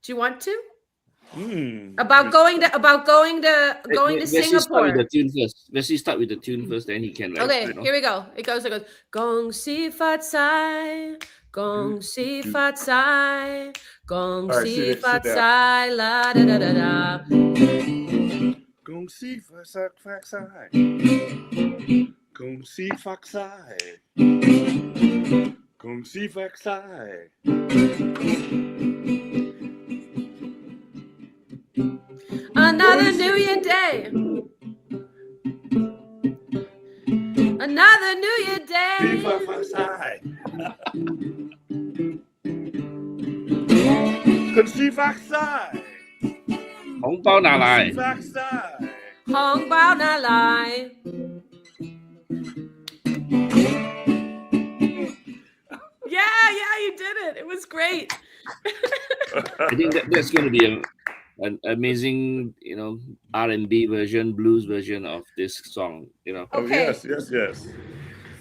you want to? About going to Singapore. Start with the tune first. Let's start with the tune first, then he can. Okay, here we go. It goes. Gong Xi Fa Cai, Gong Xi Fa Cai, Gong Xi Fa Cai, la da da da da. Gong Xi Fa Cai. Gong Xi Fa Cai. Gong Xi Fa Cai. Another New Year day. Another New Year day. Gong Xi Fa Cai. 紅包拿來。紅包拿來。Yeah, you did it. It was great. I think that's going to be an amazing, R&B version, blues version of this song. Okay. Oh, yes.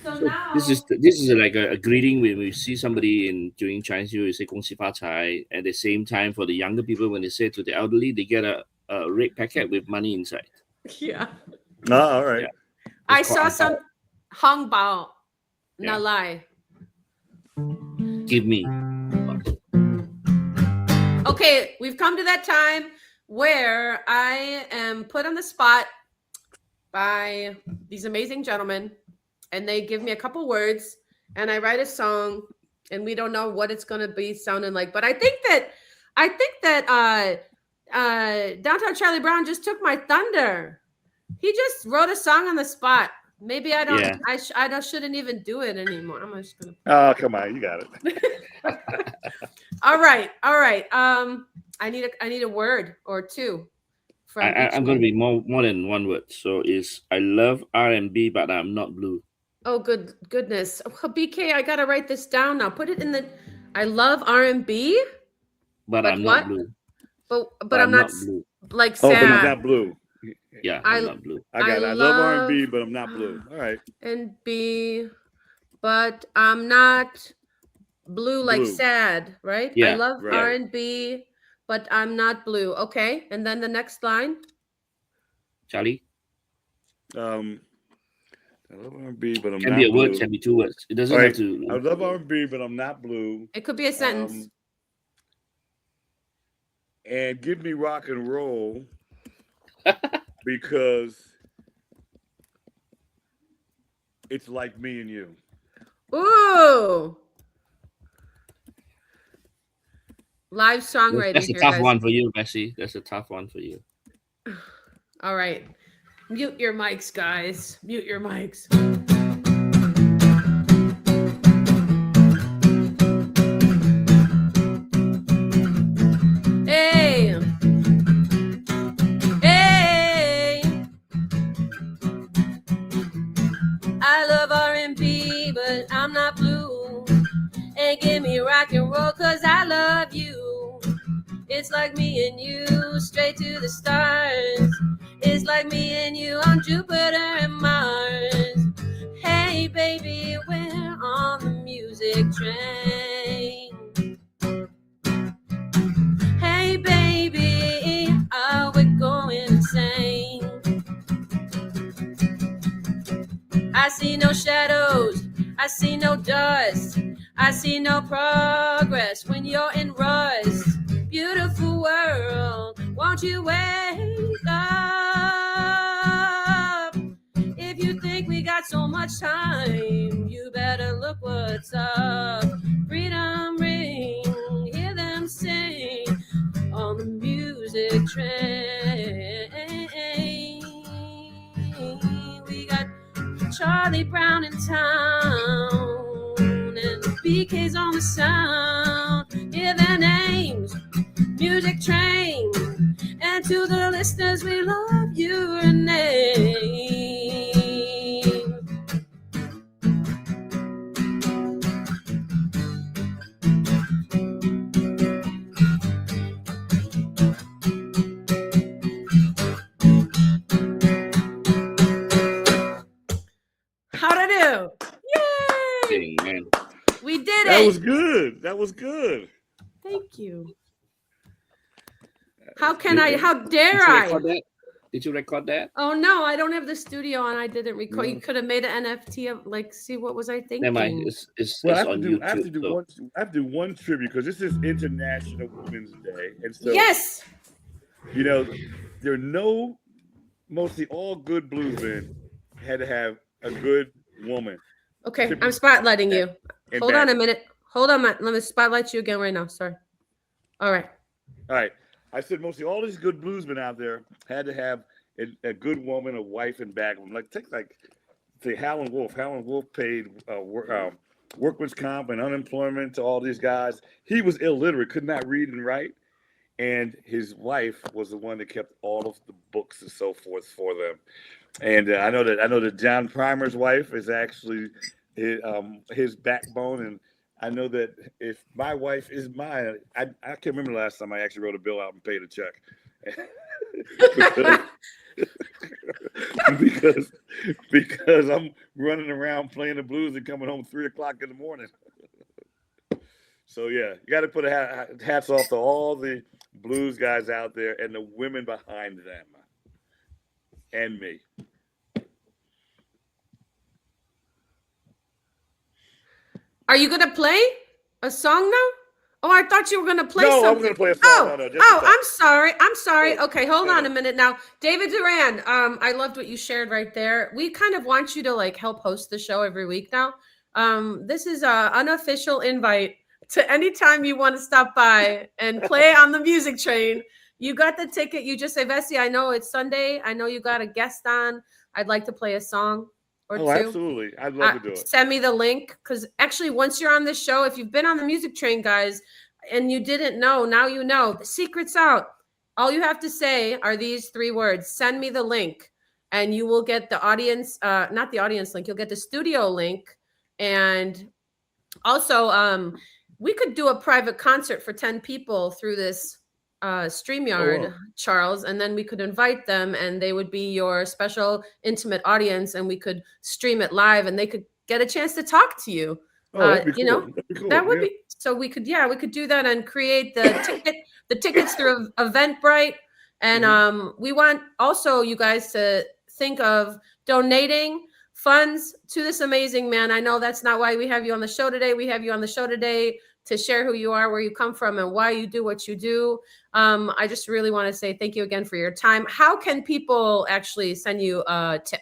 So now this is like a greeting when we see somebody during Chinese New Year, we say 恭喜发财. At the same time, for the younger people, when they say to the elderly, they get a red packet with money inside. Yeah. Oh, all right. Yeah. I saw some Hong Bao. No lie. Give me. Okay, we've come to that time where I am put on the spot by these amazing gentlemen, and they give me a couple words, and I write a song, and we don't know what it's going to be sounding like. But I think that Downtown Charlie Brown just took my thunder. He just wrote a song on the spot. Maybe I don't. Yeah. I shouldn't even do it anymore. I'm just gonna. Oh, come on, you got it. All right. I need a word or two. I'm going to be more than one word. So it's I love R&B, but I'm not blue. Oh, goodness. Oh, BK, I gotta write this down now. Put it in the. I love R&B, But I'm what? not blue. But I'm not blue. like Oh, sad. but I'm not blue. Yeah, I'm not blue. I got it. I love R&B, but I'm not blue. All right. And B, but I'm not blue like Blue. sad, right? I Yeah, love right. R&B, but I'm not blue. Okay, and then the next line. Charlie? I love R&B, but I'm Can not be a blue. word, can be two words. It doesn't All have right. to. I love R&B, but I'm not blue. It could be a sentence. And give me rock and roll because it's like me and you. Ooh. Live songwriting. That's a here, tough guys. one for you, Vessy. That's a tough one for you. All right. Mute your mics, guys. Mute your mics. Hey. Hey. I love R&B, but I'm not blue. And give me rock and roll, cause I love you. It's like me and you, straight to the stars. It's like me and you on Jupiter and Mars. Hey, baby, we're on the music train. Hey, baby, are we going insane? I see no shadows, I see no dust, I see no progress when you're in rust. Beautiful world, won't you wake up? If you think we got so much time, you better look what's up. Freedom ring, hear them sing on the music train. We got Charlie Brown in town and the BK's on the sound. Hear their names, music train. And to the listeners, we love your name. How'd I do? Yay! Dang, man. We did That it. was good. That was good. Thank you. How can I? How dare Did you I? record that? Did you record that? Oh no, I don't have the studio on. I didn't record. No. You could have made an NFT of like. See, what was I thinking? Never mind. It's Well, on YouTube. I have to do so- one tribute because this is International Women's Day, and so Yes. you know there are mostly all good bluesmen had to have a good woman. Okay, I'm spotlighting you. And Hold on back- a minute. Hold on. Let me spotlight you again right now. Sorry. All right. All right. I said mostly all these good bluesmen out there had to have a good woman, a wife, and back. Take say Howlin' Wolf. Howlin' Wolf paid workman's comp and unemployment to all these guys. He was illiterate, could not read and write, and his wife was the one that kept all of the books and so forth for them. And I know that John Primer's wife is actually his backbone, and I know that if my wife is mine, I can't remember the last time I actually wrote a bill out and paid a check. because I'm running around playing the blues and coming home 3 o'clock in the morning. So yeah, you got to put hats off to all the blues guys out there and the women behind them, and me. Are you gonna play a song now? Oh, I thought you were gonna play No, something. I'm going to play a song. Oh, No, just a song. I'm sorry. I'm sorry. No, Okay, hold no, on no. a minute now. David Duran, I loved what you shared right there. We kind of want you to like help host the show every week now. This is an unofficial invite to anytime you want to stop by and play on the music train. You got the ticket. You just say, Vessy, I know it's Sunday. I know you got a guest on. I'd like to play a song or two. Absolutely. I'd love to do it. Send me the link. Because actually, once you're on this show, if you've been on the music train, guys, and you didn't know, now you know. The secret's out. All you have to say are these 3 words. Send me the link. And you will get the audience, not the audience link, you'll get the studio link. And also, we could do a private concert for 10 people through this StreamYard, Charles, and then we could invite them and they would be your special intimate audience and we could stream it live and they could get a chance to talk to you. That'd be cool. You know, that'd be cool. that would be, so we could do that and create the tickets through Eventbrite. And we want also you guys to think of donating funds to this amazing man. I know that's not why we have you on the show today. We have you on the show today to share who you are, where you come from, and why you do what you do. I just really want to say thank you again for your time. How can people actually send you a tip?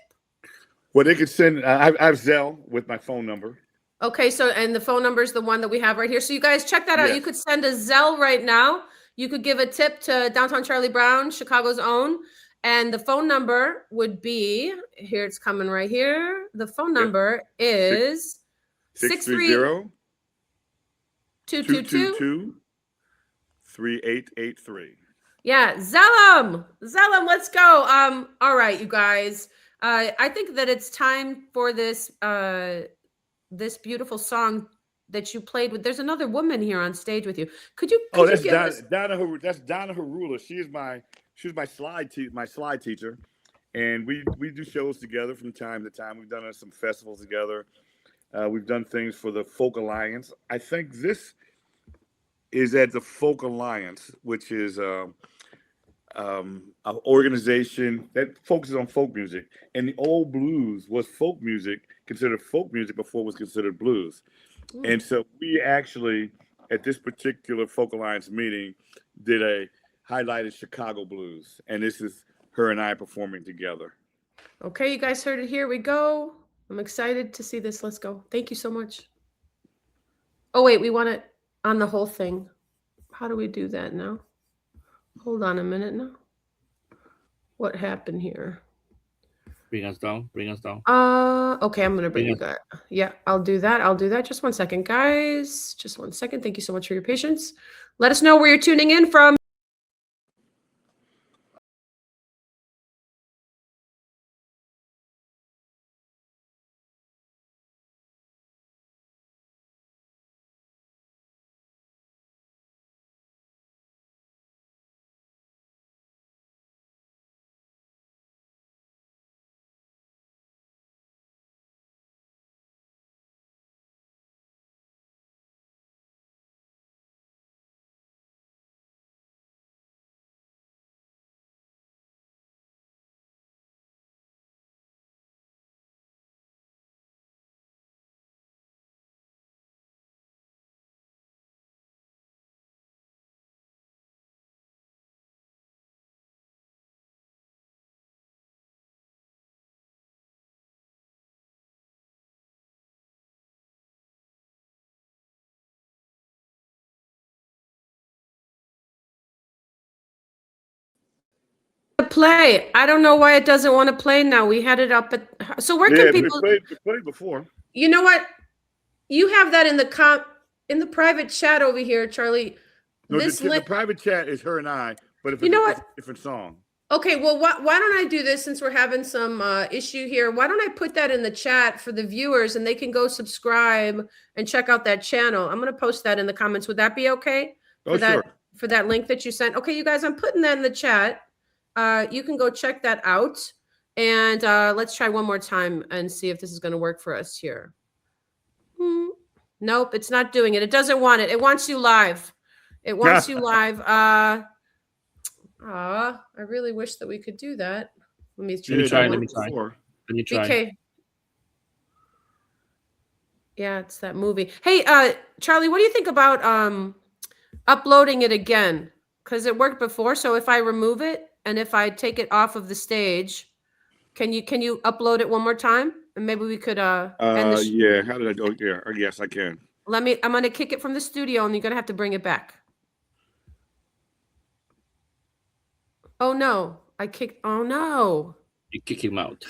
Well, they could send, I have Zelle with my phone number. Okay, so, and the phone number is the one that we have right here. So you guys check that out. Yes. You could send a Zelle right now. You could give a tip to Downtown Charlie Brown, Chicago's own. And the phone number would be, here it's coming right here. The phone number is 630 222 3883. Yeah, Zellum, let's go. All right, you guys. I think that it's time for this this beautiful song that you played with. There's another woman here on stage with you. Could you That's give us... Donna Harula. She was my slide teacher, and we do shows together from time to time. We've done some festivals together. We've done things for the Folk Alliance. I think this is at the Folk Alliance, which is an organization that focuses on folk music. And the old blues was folk music, considered folk music before it was considered blues. And so we actually, at this particular Folk Alliance meeting, did a highlighted Chicago blues. And this is her and I performing together. Okay, you guys heard it. Here we go. I'm excited to see this. Let's go. Thank you so much. Oh, wait, we want it on the whole thing. How do we do that now? Hold on a minute now. What happened here? Bring us down. Okay, I'm gonna bring you guys. Yeah, I'll do that. Just 1 second, guys. Just 1 second. Thank you so much for your patience. Let us know where you're tuning in from. Play. I don't know why it doesn't want to play now. We had it up at, so where can people... We played before. You know what? You have that in the private chat over here, Charlie. No, the private chat is her and I, but if you know it's what? a different song. Okay, well, why don't I do this since we're having some issue here? Why don't I put that in the chat for the viewers and they can go subscribe and check out that channel? I'm going to post that in the comments. Would that be okay? Sure. For that link that you sent? Okay, you guys, I'm putting that in the chat. You can go check that out. And let's try one more time and see if this is going to work for us here. Nope, it's not doing it. It doesn't want it. It wants you live. It wants you live. I really wish that we could do that. Let me try. Let me try. Okay. Yeah, it's that movie. Hey, Charlie, what do you think about uploading it again? Because it worked before. So if I remove it and if I take it off of the stage, can you upload it one more time? And maybe we could end the yeah. How did I do? Yeah, yes, I can. I'm gonna kick it from the studio and you're gonna have to bring it back. Oh no. Oh no. You kick him out.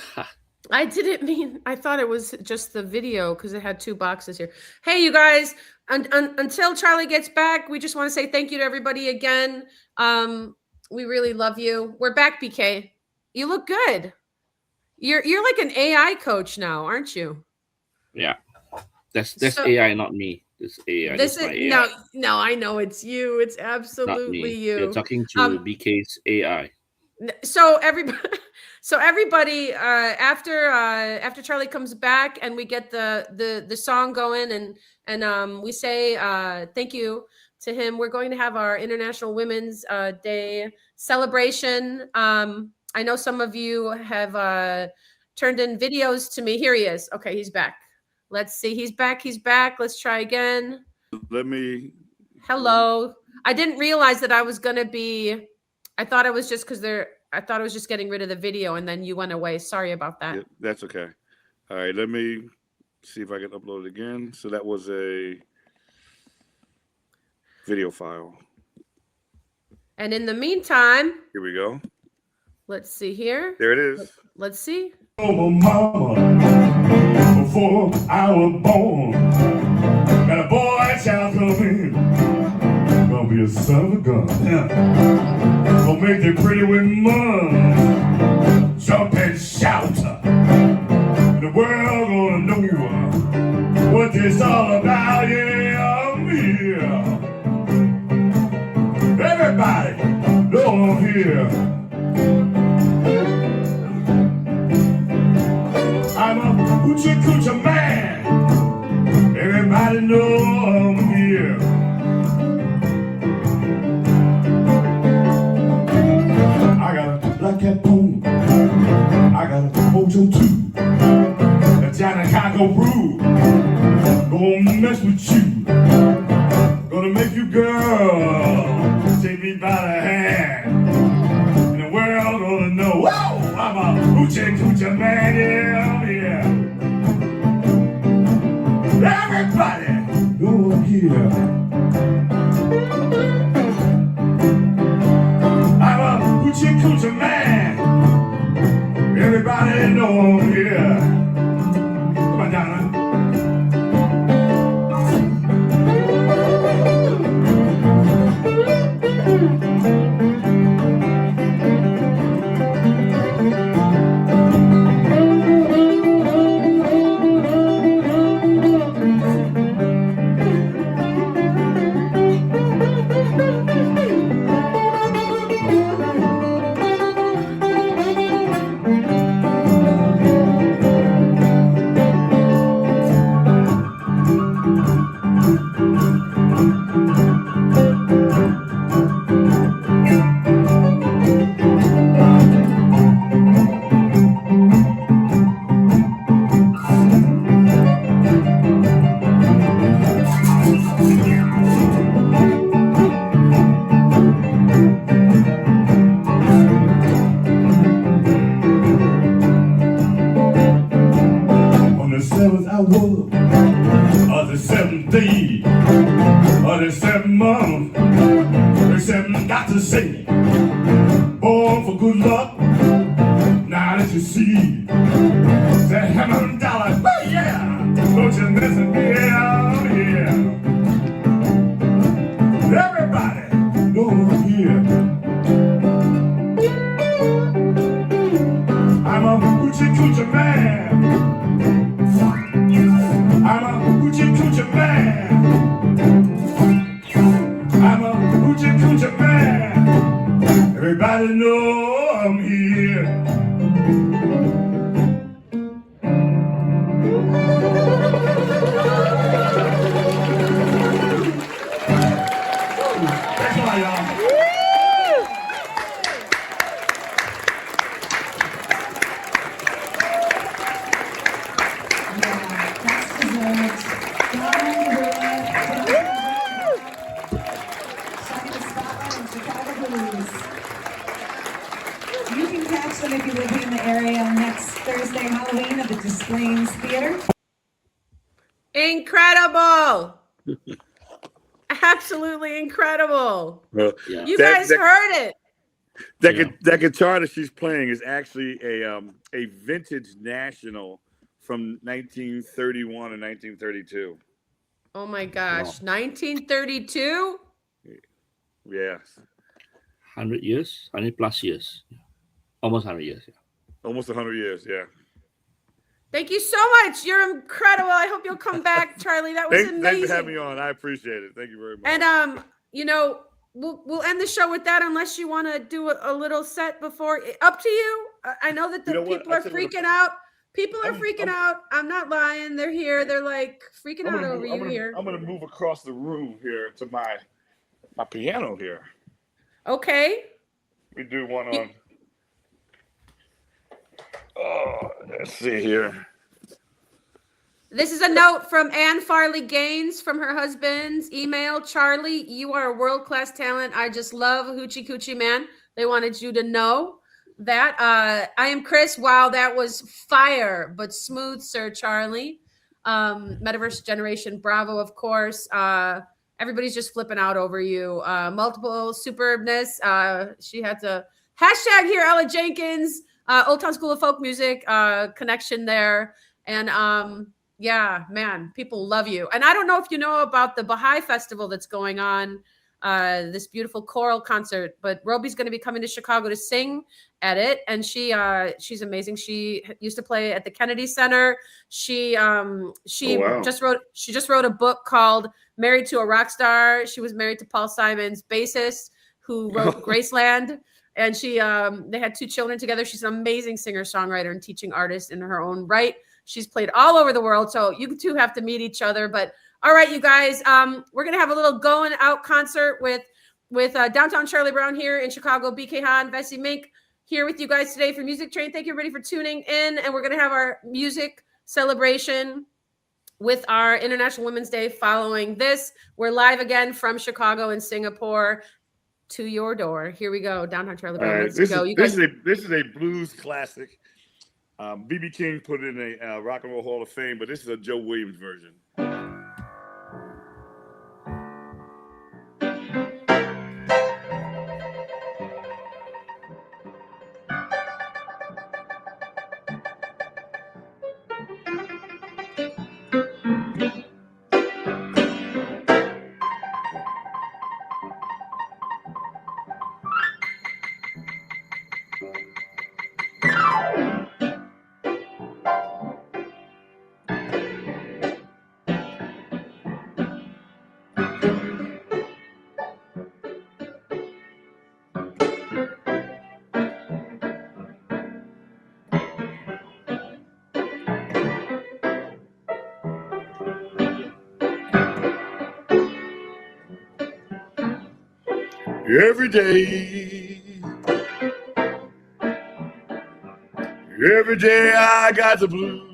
I didn't mean, I thought it was just the video because it had 2 boxes here. Hey, you guys, until Charlie gets back, we just want to say thank you to everybody again. We really love you. We're back, BK. You look good. You're like an AI coach now, aren't you? Yeah. That's So- AI, not me. This AI. This my is AI. no, I know it's you. It's Not absolutely me. you. You're talking to BK's AI. So everybody after Charlie comes back and we get the song going and we say thank you to him, we're going to have our International Women's Day celebration. I know some of you have turned in videos to me. Here he is. Okay, he's back. Let's see. He's back. Let's try again. Let me. Hello. I didn't realize that I was going to be, I thought it was just because I thought I was just getting rid of the video and then you went away. Sorry about that. Yeah, that's okay. All right, let me see if I can upload it again. So that was a video file. And in the meantime, Here we go. let's see here. There it is. Let's see. Oh, mama, before I was born, got a boy child coming, gonna be a son of a gun. Gonna make you pretty with mud, jump and shout. The world gonna know what this all about. Yeah, I'm here. Everybody, know I'm here. I'm a hoochie coochie man. Everybody know I'm here. I got a black cat boom. I got a mojo too. A Johnny Congo brew. Gonna mess with you. Gonna make you girl. Take me by the hand. And the world gonna know. Whoa! I'm a hoochie coochie man, yeah, I'm here. Everybody know I'm here. I'm a hoochie coochie man. Everybody know I'm here. Come on, darling. On the 7th hour of the 7th day of the 7th month, the 7th got to say, born for good luck. Now that you see that hammer dollar, oh yeah, don't you miss it, yeah, yeah. Everybody know I'm here. I'm a hoochie coochie man. I'm a hoochie coochie man. I'm a hoochie coochie man. Everybody know I'm here. That's all, y'all. Thursday Halloween at the Des Plaines Theater. Incredible. Absolutely incredible. Yeah. You guys heard it. That guitar that she's playing is actually a vintage national from 1931 and 1932. Oh my gosh. Wow. 1932? Yes. 100 years, 100 plus years, almost 100 years. Yeah. Almost 100 years, yeah. Thank you so much. You're incredible. I hope you'll come back, Charlie. That was amazing. Thanks for having me on. I appreciate it. Thank you very much. And you know, we'll end the show with that unless you want to do a little set before. Up to you. I know that the people are freaking out. People are freaking out. I'm not lying. They're here. They're like freaking out over you here. I'm gonna move across the room here to my piano here. Okay. We do one on. Oh, let's see here. This is a note from Ann Farley Gaines from her husband's email. Charlie, you are a world-class talent. I just love Hoochie Coochie Man. They wanted you to know that. I am Chris. Wow, that was fire, but smooth, Sir Charlie. Metaverse Generation Bravo, of course. Everybody's just flipping out over you. Multiple superbness. She had to hashtag here, Ella Jenkins. Old Town School of Folk Music connection there. And yeah, man, people love you. And I don't know if you know about the Baha'i Festival that's going on, this beautiful choral concert, but Roby's going to be coming to Chicago to sing at it. And she's amazing. She used to play at the Kennedy Center. She just wrote a book called Married to a Rock Star. She was married to Paul Simon's bassist who wrote Graceland. And they had 2 children together. She's an amazing singer-songwriter and teaching artist in her own right. She's played all over the world. So you two have to meet each other. But all right, you guys, we're going to have a little going out concert with Downtown Charlie Brown here in Chicago. BK Han, Vessy, Mink here with you guys today for Music Train. Thank you everybody for tuning in. And we're going to have our music celebration with our International Women's Day following this. We're live again from Chicago and Singapore. To your door. Here we go. Downtown Charlie Brown. Let's go. This is a blues classic. B.B. King put it in a Rock and Roll Hall of Fame, but this is a Joe Williams version. Every day I got the blues.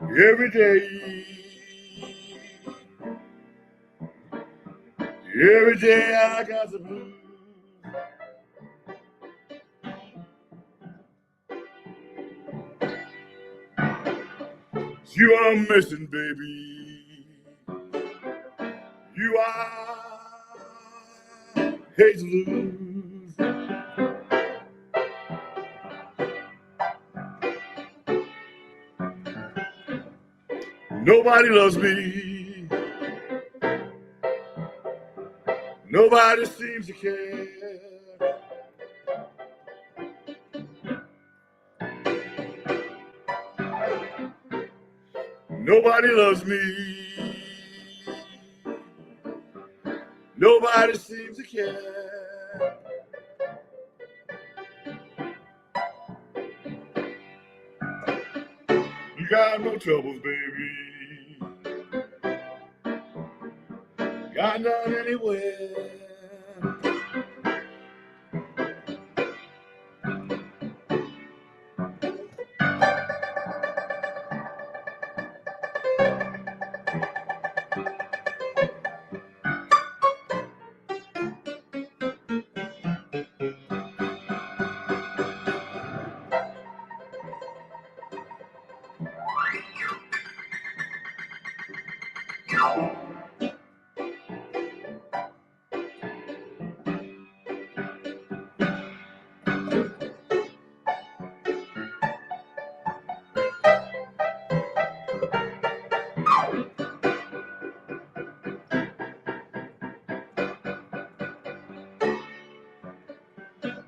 Every day I got the blues. You are missing, baby. You are hate to lose. Nobody loves me. Nobody seems to care. Nobody loves me. Nobody seems to care. You got no troubles, baby. Got none anywhere.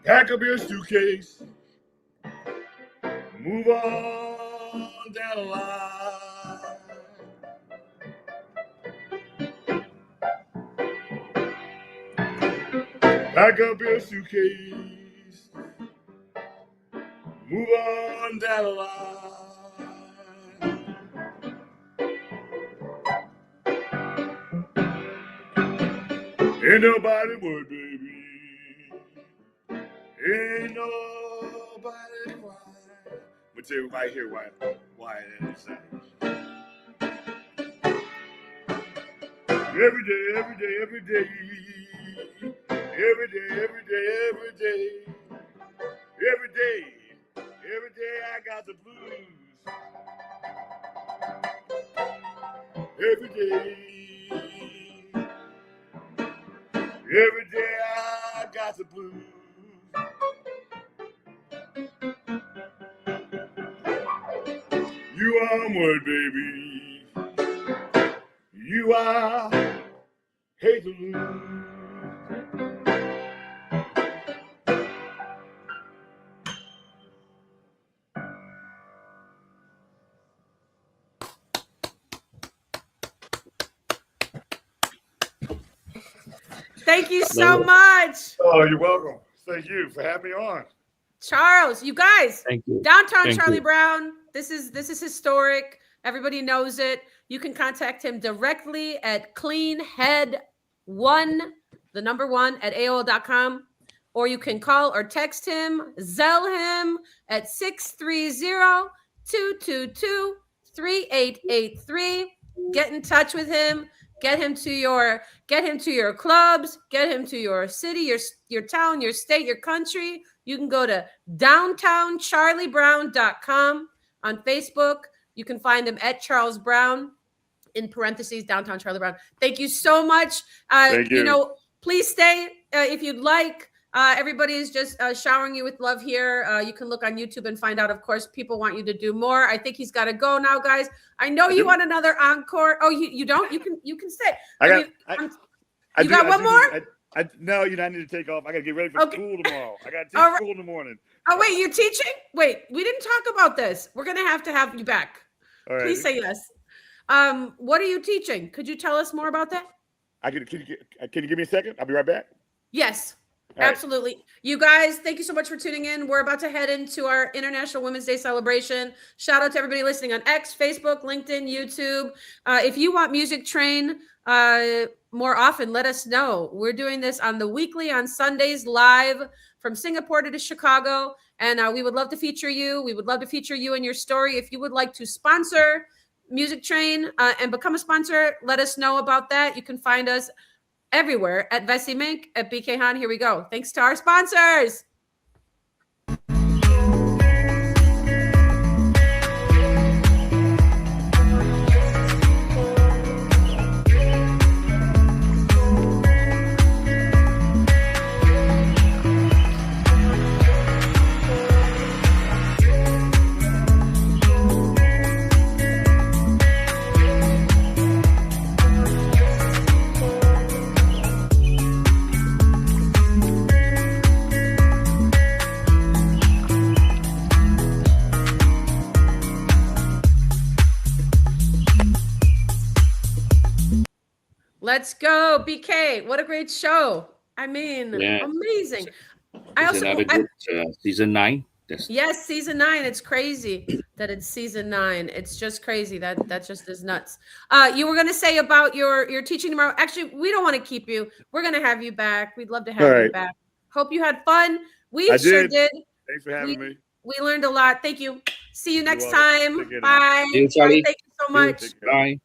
Pack up your suitcase. Move on down the line. Pack up your suitcase. Move on down the line. Ain't nobody worried, baby. Ain't nobody crying. But tell you right here why it is that. Every day, every day, every day. Every day, every day, every day. Every day, every day I got the blues. Every day, every day I got the blues. You are mud, baby. You are hate to lose. Thank you so much. Oh, you're welcome. Thank you for having me on. Charles, you guys, Thank you. Downtown Thank Charlie you. Brown. This is historic. Everybody knows it. You can contact him directly at cleanhead1, the number 1 at AOL.com, or you can call or text him, Zell him at 630-222-3883. Get in touch with him. Get him to your clubs. Get him to your city, your town, your state, your country. You can go to downtowncharliebrown.com. On Facebook, you can find him at Charles Brown, in parentheses, Downtown Charlie Brown. Thank you so much. Thank you. You know, please stay if you'd like. Everybody is just showering you with love here. You can look on YouTube and find out. Of course, people want you to do more. I think he's got to go now, guys. I know you want another encore. Oh, you don't? You can stay. You got one more? No, I need to take off. I got to get ready for school tomorrow. I got to take school in the morning. Oh, wait, you're teaching? Wait, we didn't talk about this. We're going to have you back. All right. Please say yes. What are you teaching? Could you tell us more about that? Can you give me a second? I'll be right back. Yes, all right. Absolutely. You guys, thank you so much for tuning in. We're about to head into our International Women's Day celebration. Shout out to everybody listening on X, Facebook, LinkedIn, YouTube. If you want Music Train more often, let us know. We're doing this on the weekly, on Sundays, live from Singapore to Chicago. And we would love to feature you. We would love to feature you in your story. If you would like to sponsor Music Train and become a sponsor, let us know about that. You can find us everywhere at Vessy, Mink, at BK Han. Here we go. Thanks to our sponsors. Let's go, BK. What a great show. I mean, amazing. I also another good season 9. Yes, season 9. It's crazy that it's season 9. It's just crazy. That just is nuts. You were going to say about your teaching tomorrow. Actually, we don't want to keep you. We're going to have you back. We'd love to have you back. Hope you had fun. We sure did. Thanks for having me. We learned a lot. Thank you. See you next time. Bye. Thank you so much. Bye.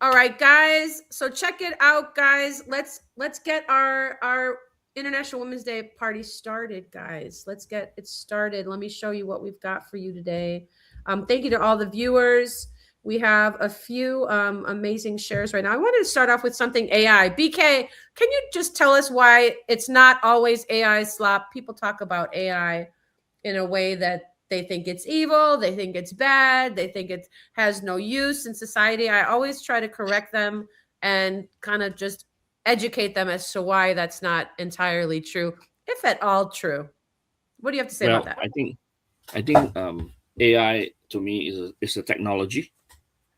All right, guys. So check it out, guys. Let's get our International Women's Day party started, guys. Let's get it started. Let me show you what we've got for you today. Thank you to all the viewers. We have a few amazing shares right now. I wanted to start off with something AI. BK, can you just tell us why it's not always AI slop? People talk about AI in a way that they think it's evil. They think it's bad. They think it has no use in society. I always try to correct them and kind of just educate them as to why that's not entirely true. if at all true. What do you have to say Well, about that? I think AI to me is a technology,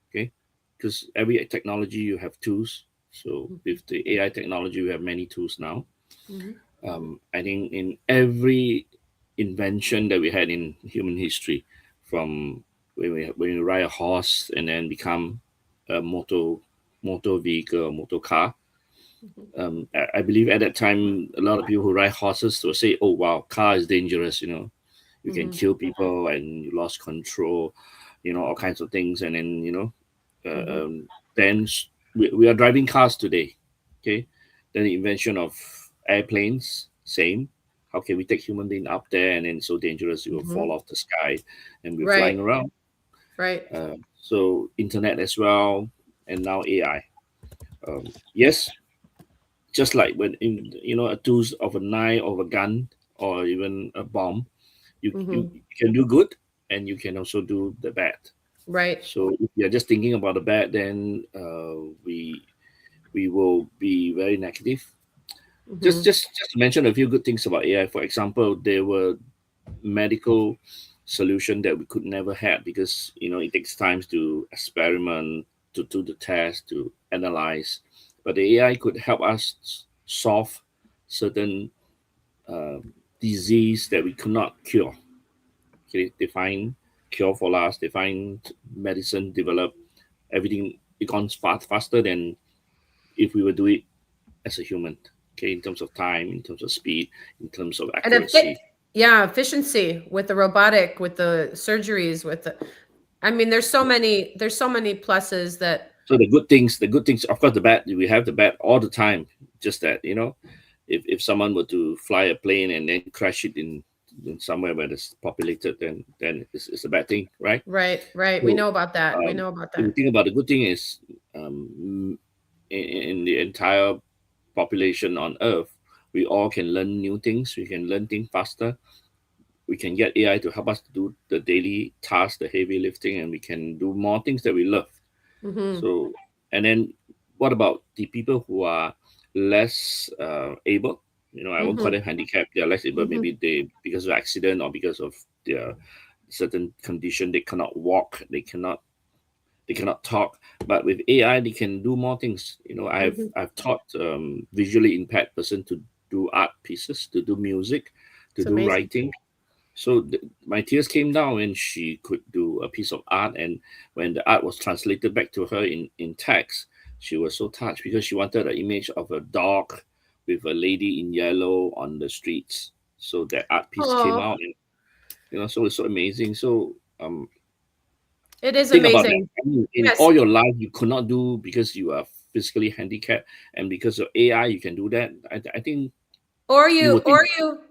okay? Because every technology you have tools. So with the AI technology, we have many tools now. Mhm. I think in every invention that we had in human history, from when we ride a horse and then become a motor vehicle, motor car. Mhm. I believe at that time, a lot of people who ride horses will say, "Oh wow, car is dangerous. You can Mhm. kill people and you lost control, all kinds of things." And then uh, Mhm. um, we are driving cars today. Okay, then the invention of airplanes, same. How can we take human being up there and then so dangerous it will fall Mhm. off the sky and we're Right. flying around? Right. So internet as well, and now AI. Yes, just like when in a tools of a knife or a gun or even a bomb, you Mhm. can do good and you can also do the bad. Right. So if you're just thinking about the bad, then we will be very negative. Just Mhm. just just to mention a few good things about AI. For example, there were medical solution that we could never have because it takes time to experiment, to do the test, to analyze. But the AI could help us solve certain uh, disease that we could not cure. Okay, they find cure for us. They find medicine develop. Everything it goes faster than if we would do it as a human. Okay, in terms of time, in terms of speed, in terms of And a fit, accuracy. yeah, efficiency with the robotic, with the surgeries, with the. I mean, there's so many pluses that. So the good things, of course, the bad, we have the bad all the time. Just that, if someone were to fly a plane and then crash it in somewhere where it's populated, then it's a bad thing, right? Right. Right. We So know about that. We um, know about if you that. think about the good thing is in the entire population on Earth, we all can learn new things. We can learn things faster. We can get AI to help us to do the daily tasks, the heavy lifting, and we can do more things that we love. Mhm. So, and then what about the people who are less able? I won't call Mhm. them handicapped. They are less able. Mhm. Maybe they because of accident or because of their certain condition, they cannot walk. They cannot talk. But with AI, they can do more things. I've Mhm. I've taught visually impaired person to do art pieces, to do music, to It's do amazing. writing. So my tears came down when she could do a piece of art, and when the art was translated back to her in text, she was so touched because she wanted an image of a dog with a lady in yellow on the streets. So that art piece came Oh, out, and so it's so amazing. So it is think about that. amazing. I mean, in Yes. all your life, you could not do because you are physically handicapped, and because of AI, you can do that. I think Or you you would think, or you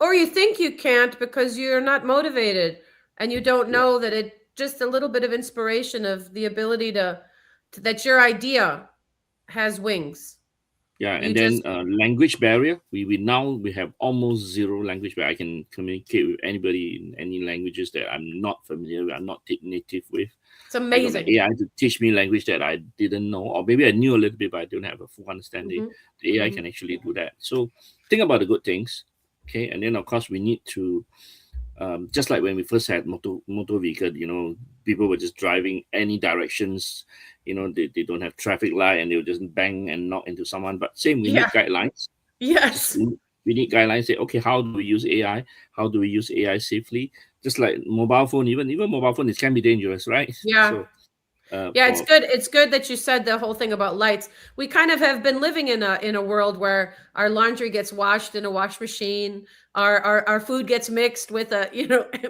or you think you can't because you're not motivated and you don't yeah. know that it just a little bit of inspiration of the ability to that your idea has wings. Yeah, You and then just language barrier. We have almost zero language barrier. I can communicate with anybody in any languages that I'm not familiar with, I'm not native with. it's I got my amazing. AI to teach me language that I didn't know, or maybe I knew a little bit, but I don't have a full understanding. Mhm. The AI Mhm. can actually do that. So think about the good things, okay? And then of course we need to just like when we first had motor vehicle, people were just driving any directions. They don't have traffic light and they'll just bang and knock into someone. But same, we Yeah. need guidelines. Just Yes. we need guidelines. Say, okay, how do we use AI? How do we use AI safely? Just like mobile phone, even mobile phone, it can be dangerous, right? Yeah. So Yeah, it's for good. It's good that you said the whole thing about lights. We kind of have been living in a world where our laundry gets washed in a wash machine, our food gets mixed with a,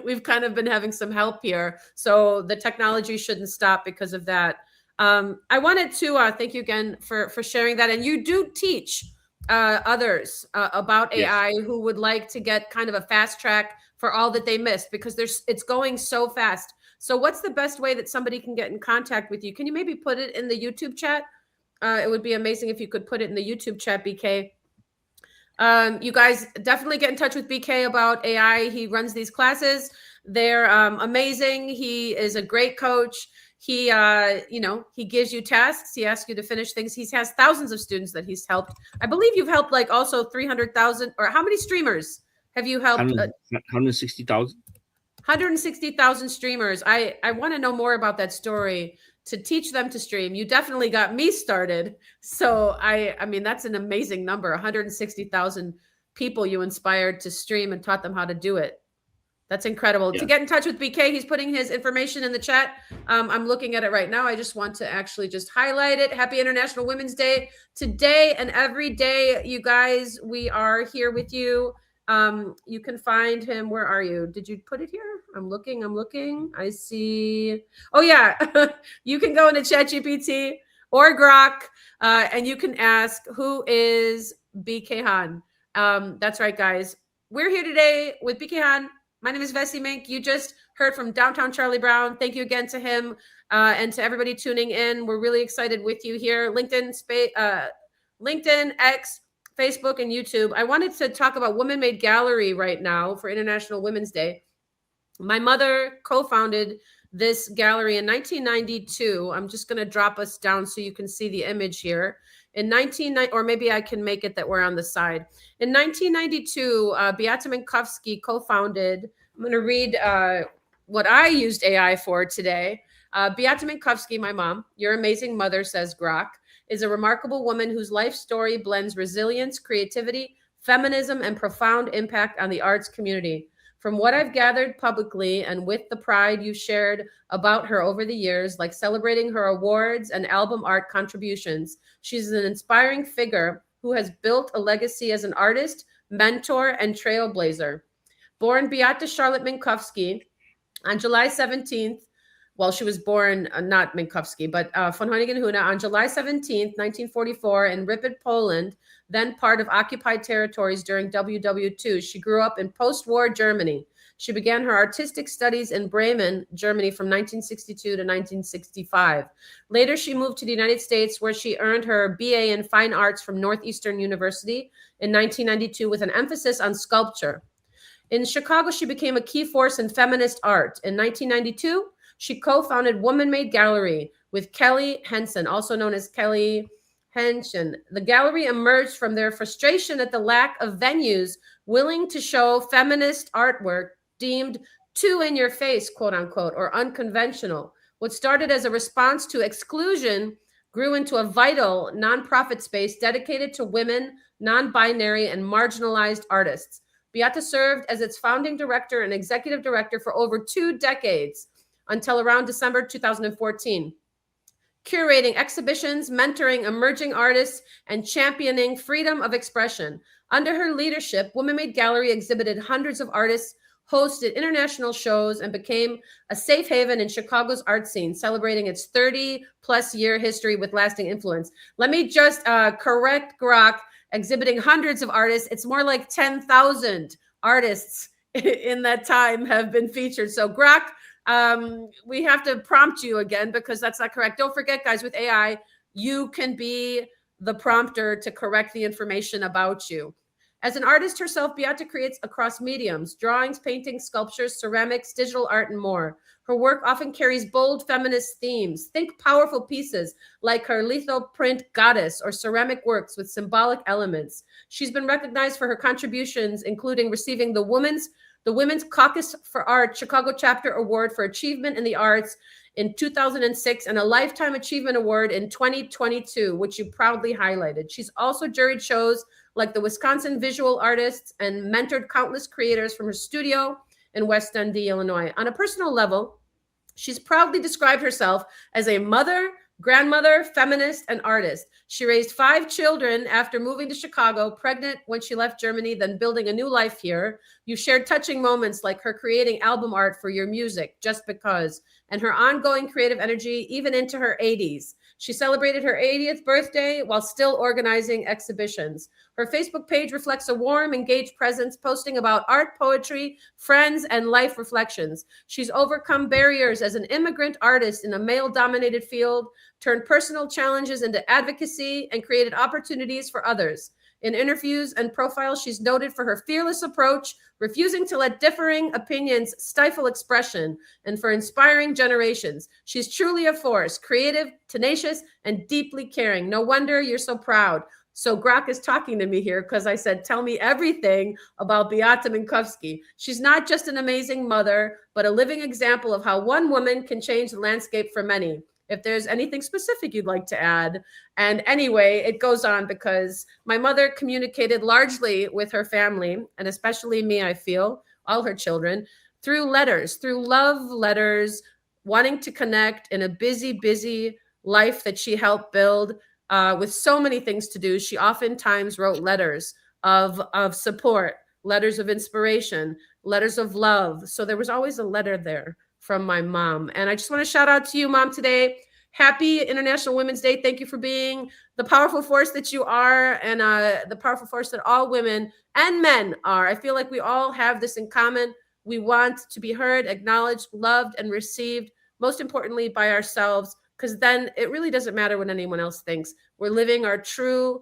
we've kind of been having some help here. So the technology shouldn't stop because of that. I wanted to thank you again for sharing that. And you do teach others about yes, AI who would like to get kind of a fast track for all that they missed because it's going so fast. So, what's the best way that somebody can get in contact with you? Can you maybe put it in the YouTube chat? It would be amazing if you could put it in the YouTube chat, BK. You guys definitely get in touch with BK about AI. He runs these classes. They're amazing. He is a great coach. He, he gives you tasks. He asks you to finish things. He has thousands of students that he's helped. I believe you've helped like also 300,000, or how many streamers have you helped? 160,000. 160,000 streamers. I want to know more about that story to teach them to stream. You definitely got me started. So I mean, that's an amazing number. 160,000 people you inspired to stream and taught them how to do it. That's incredible. Yeah. To get in touch with BK, he's putting his information in the chat. I'm looking at it right now. I just want to actually just highlight it. Happy International Women's Day today and every day, you guys. We are here with you. You can find him. Where are you? Did you put it here? I'm looking. I see. Oh yeah. You can go into ChatGPT or Grok, and you can ask, who is BK Han? That's right, guys. We're here today with BK Han. My name is Vessy Mink. You just heard from Downtown Charlie Brown. Thank you again to him and to everybody tuning in. We're really excited with you here. LinkedIn, X, Facebook, and YouTube. I wanted to talk about Woman Made Gallery right now for International Women's Day. My mother co-founded this gallery in 1992. I'm just going to drop us down so you can see the image here. In 1990, or maybe I can make it that we're on the side. In 1992, Beata Minkowski co-founded. I'm going to read what I used AI for today. Beata Minkowski, my mom, your amazing mother, says Grok, is a remarkable woman whose life story blends resilience, creativity, feminism, and profound impact on the arts community. From what I've gathered publicly and with the pride you shared about her over the years, like celebrating her awards and album art contributions, she's an inspiring figure who has built a legacy as an artist, mentor, and trailblazer. Born Beata Charlotte Minkowski on July 17th, well, she was born, not Minkowski, but von Hoenigen-Huna on July 17th, 1944 in Ripon, Poland, then part of occupied territories during WW2. She grew up in post-war Germany. She began her artistic studies in Bremen, Germany from 1962 to 1965. Later, she moved to the United States where she earned her BA in Fine Arts from Northeastern University in 1992 with an emphasis on sculpture. In Chicago, she became a key force in feminist art. In 1992, she co-founded Woman Made Gallery with Kelly Henson, also known as Kelly Henson. The gallery emerged from their frustration at the lack of venues willing to show feminist artwork deemed too in your face, quote unquote, or unconventional. What started as a response to exclusion grew into a vital nonprofit space dedicated to women, non-binary, and marginalized artists. Beata served as its founding director and executive director for over 2 decades, until around December 2014, curating exhibitions, mentoring emerging artists, and championing freedom of expression. Under her leadership, Woman Made Gallery exhibited hundreds of artists, hosted international shows, and became a safe haven in Chicago's art scene, celebrating its 30-plus year history with lasting influence. Let me just correct Grok, exhibiting hundreds of artists. It's more like 10,000 artists in that time have been featured. So Grok, we have to prompt you again because that's not correct. Don't forget, guys, with AI, you can be the prompter to correct the information about you. As an artist herself, Beata creates across mediums: drawings, paintings, sculptures, ceramics, digital art, and more. Her work often carries bold feminist themes. Think powerful pieces like her lithoprint Goddess or ceramic works with symbolic elements. She's been recognized for her contributions, including receiving the Women's Caucus for Art Chicago Chapter Award for Achievement in the Arts in 2006 and a Lifetime Achievement Award in 2022, which you proudly highlighted. She's also juried shows like the Wisconsin Visual Artists and mentored countless creators from her studio in West Dundee, Illinois. On a personal level, she's proudly described herself as a mother, grandmother, feminist, and artist. She raised 5 children after moving to Chicago, pregnant when she left Germany, then building a new life here. You shared touching moments like her creating album art for your music, Just Because, and her ongoing creative energy even into her 80s. She celebrated her 80th birthday while still organizing exhibitions. Her Facebook page reflects a warm, engaged presence, posting about art, poetry, friends, and life reflections. She's overcome barriers as an immigrant artist in a male-dominated field, turned personal challenges into advocacy, and created opportunities for others. In interviews and profiles, she's noted for her fearless approach, refusing to let differing opinions stifle expression, and for inspiring generations. She's truly a force, creative, tenacious, and deeply caring. No wonder you're so proud. So Grok is talking to me here because I said, tell me everything about Beata Minkowski. She's not just an amazing mother, but a living example of how one woman can change the landscape for many. If there's anything specific you'd like to add. And anyway, it goes on because my mother communicated largely with her family, and especially me, I feel, all her children, through letters, through love letters, wanting to connect in a busy, busy life that she helped build. With so many things to do, she oftentimes wrote letters of support, letters of inspiration, letters of love. So there was always a letter there from my mom. And I just want to shout out to you, Mom, today. Happy International Women's Day. Thank you for being the powerful force that you are, and the powerful force that all women and men are. I feel like we all have this in common. We want to be heard, acknowledged, loved, and received, most importantly by ourselves, because then it really doesn't matter what anyone else thinks. We're living our true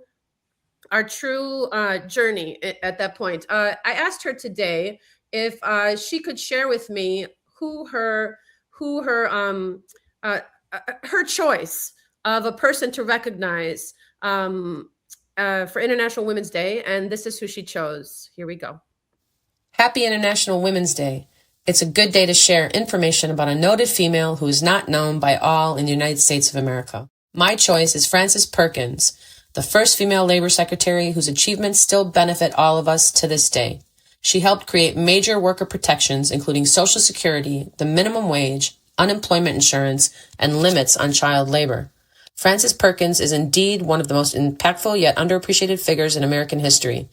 journey at that point. I asked her today if she could share with me her choice of a person to recognize for International Women's Day, and this is who she chose. Here we go. Happy International Women's Day. It's a good day to share information about a noted female who is not known by all in the United States of America. My choice is Frances Perkins, the first female labor secretary whose achievements still benefit all of us to this day. She helped create major worker protections, including Social Security, the minimum wage, unemployment insurance, and limits on child labor. Frances Perkins is indeed one of the most impactful yet underappreciated figures in American history.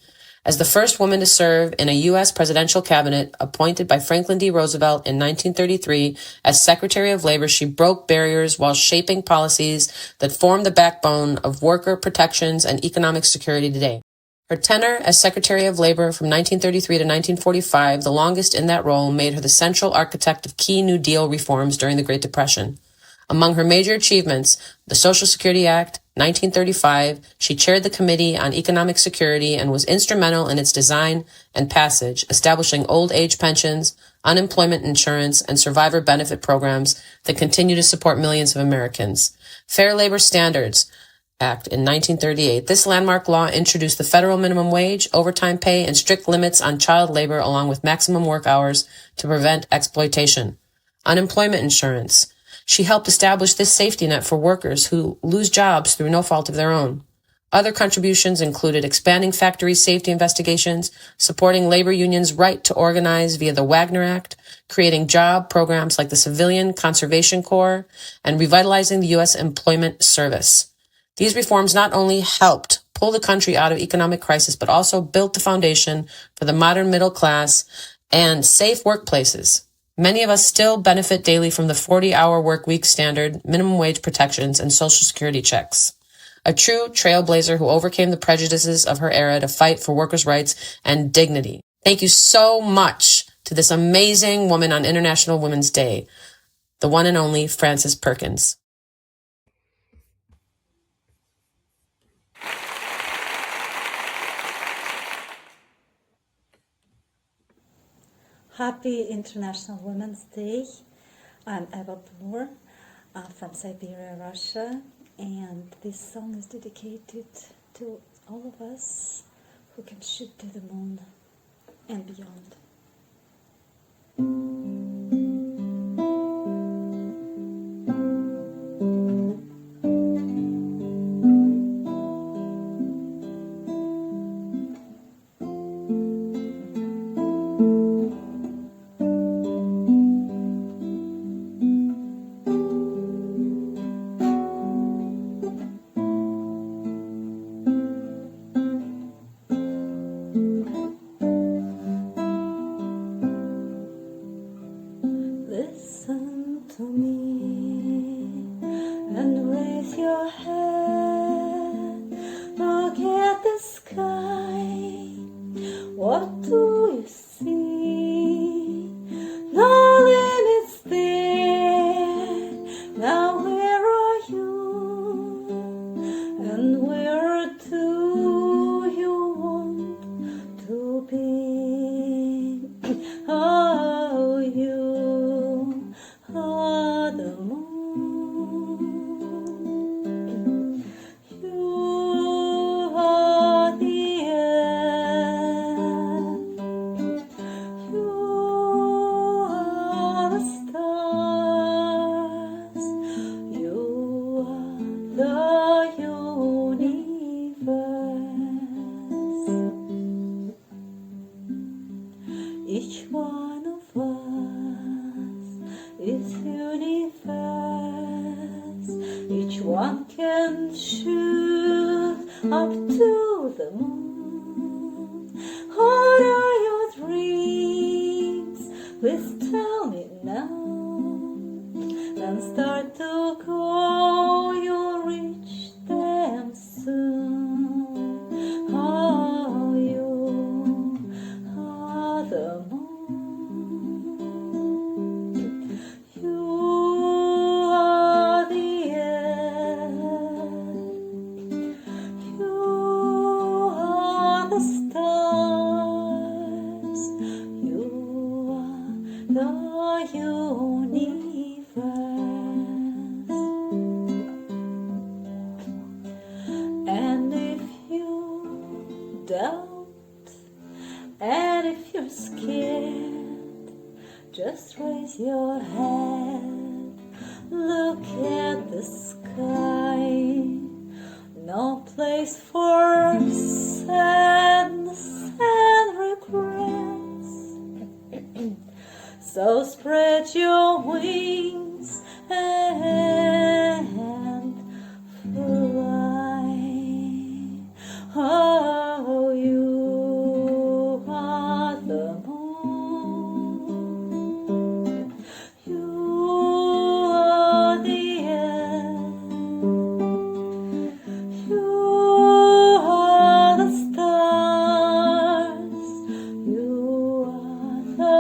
As the first woman to serve in a U.S. presidential cabinet appointed by Franklin D. Roosevelt in 1933 as Secretary of Labor, she broke barriers while shaping policies that form the backbone of worker protections and economic security today. Her tenure as Secretary of Labor from 1933 to 1945, the longest in that role, made her the central architect of key New Deal reforms during the Great Depression. Among her major achievements, the Social Security Act, 1935, she chaired the Committee on Economic Security and was instrumental in its design and passage, establishing old age pensions, unemployment insurance, and survivor benefit programs that continue to support millions of Americans. Fair Labor Standards Act in 1938. This landmark law introduced the federal minimum wage, overtime pay, and strict limits on child labor, along with maximum work hours to prevent exploitation. Unemployment insurance. She helped establish this safety net for workers who lose jobs through no fault of their own. Other contributions included expanding factory safety investigations, supporting labor unions' right to organize via the Wagner Act, creating job programs like the Civilian Conservation Corps, and revitalizing the U.S. Employment Service. These reforms not only helped pull the country out of economic crisis, but also built the foundation for the modern middle class and safe workplaces. Many of us still benefit daily from the 40-hour work week standard, minimum wage protections, and Social Security checks. A true trailblazer who overcame the prejudices of her era to fight for workers' rights and dignity. Thank you so much to this amazing woman on International Women's Day, the one and only Frances Perkins. Happy International Women's Day. I'm Eva Plur from Siberia, Russia, and this song is dedicated to all of us who can shoot to the moon and beyond. the moon. What are your dreams? Please tell me now. And start to go, you'll reach them soon. Oh, you are the moon. You are the air. You are the stars. You are the universe. And if you doubt, and if you're scared, just raise your head, look at the sky. No place for sadness and regrets. So spread your wings and fly. Oh, you are the moon. You are the air. You are the stars. You are the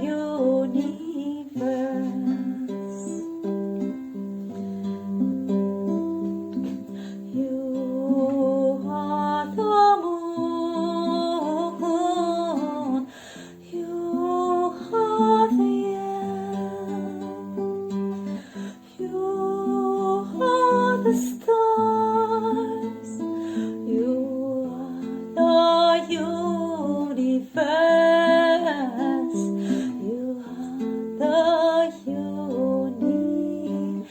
universe. You are the moon. You are the air. You are the stars. You are the universe. You are the universe.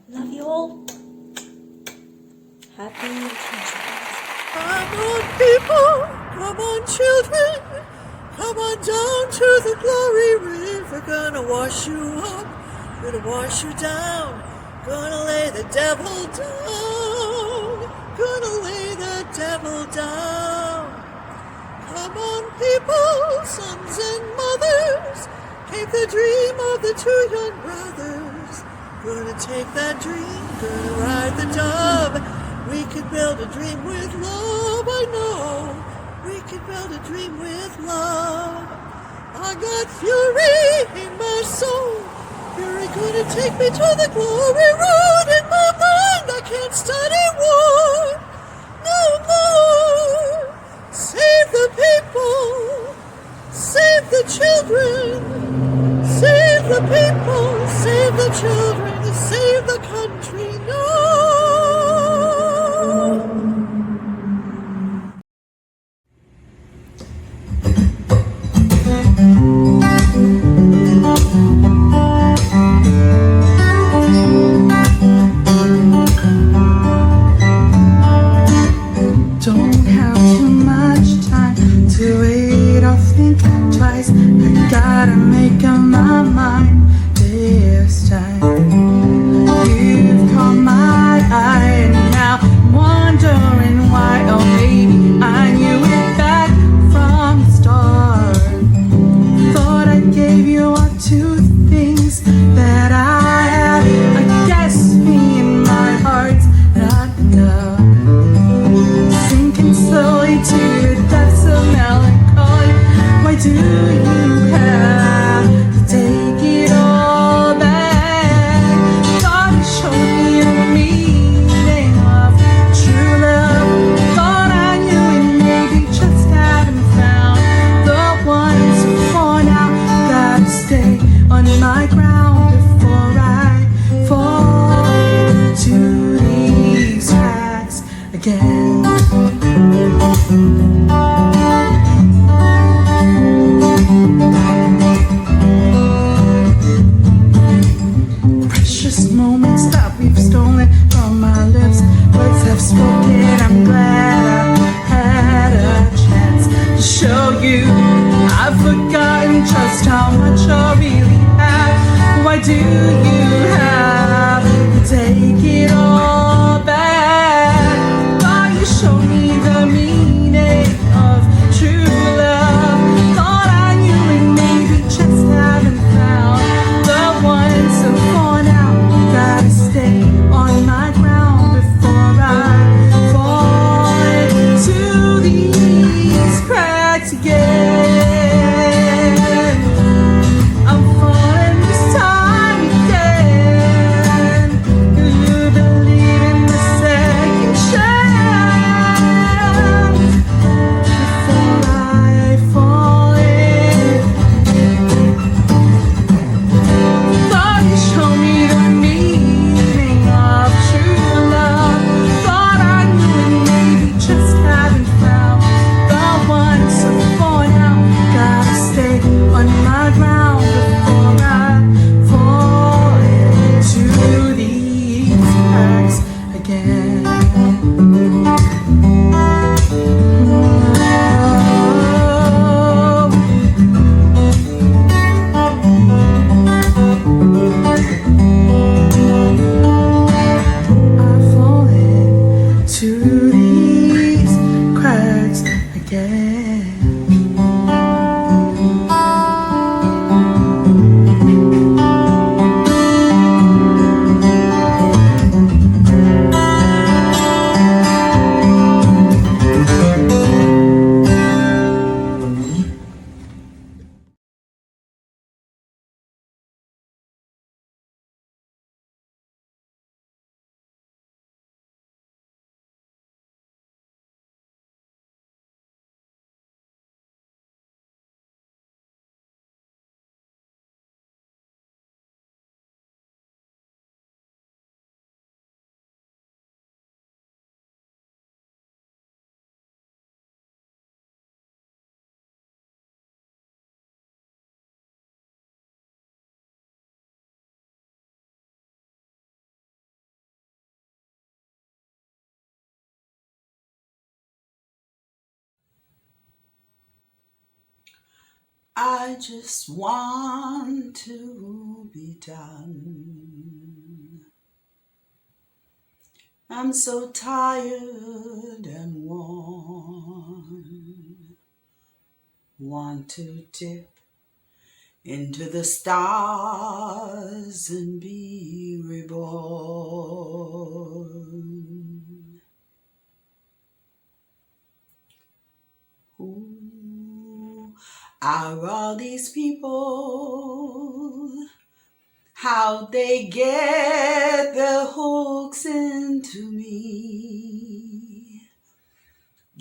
Love you all. Happy Thanksgiving. Come on, people, come on, children, come on down to the glory river. Gonna wash you up, gonna wash you down, gonna lay the devil down, gonna lay the devil down. Come on, people, sons and mothers, take the dream of the two young brothers. Gonna take that dream, gonna ride the dove. We could build a dream with love, I know. We could build a dream with love. I got fury in my soul. Fury gonna take me to the glory road. In my mind I can't study war no more. Save the people, save the children, save the people, save the children, save the country, no. Don't have too much time to wait or think twice. I gotta make up my mind this time. you have to take it all back? Thought you showed me the meaning of true love. Thought I knew it, maybe just haven't found the one. So for now, gotta stay on my ground before I fall into these cracks again. I'm falling this time again. Do you believe in the second chance before I fall in? Thought you showed me the meaning of true love. Thought I knew it, maybe just haven't found the one. So for now, gotta stay on my ground before I fall into these cracks again. I fall into these cracks again. I just want to be done. I'm so tired and worn. Want to dip into the stars and be reborn. Who are all these people? How they get their hooks into me?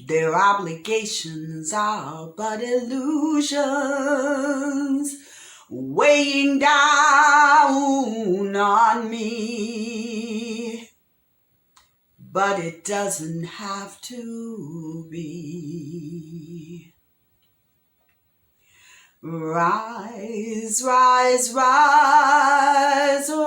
Their obligations are but illusions weighing down on me. But it doesn't have to be. Rise, rise, rise, oh.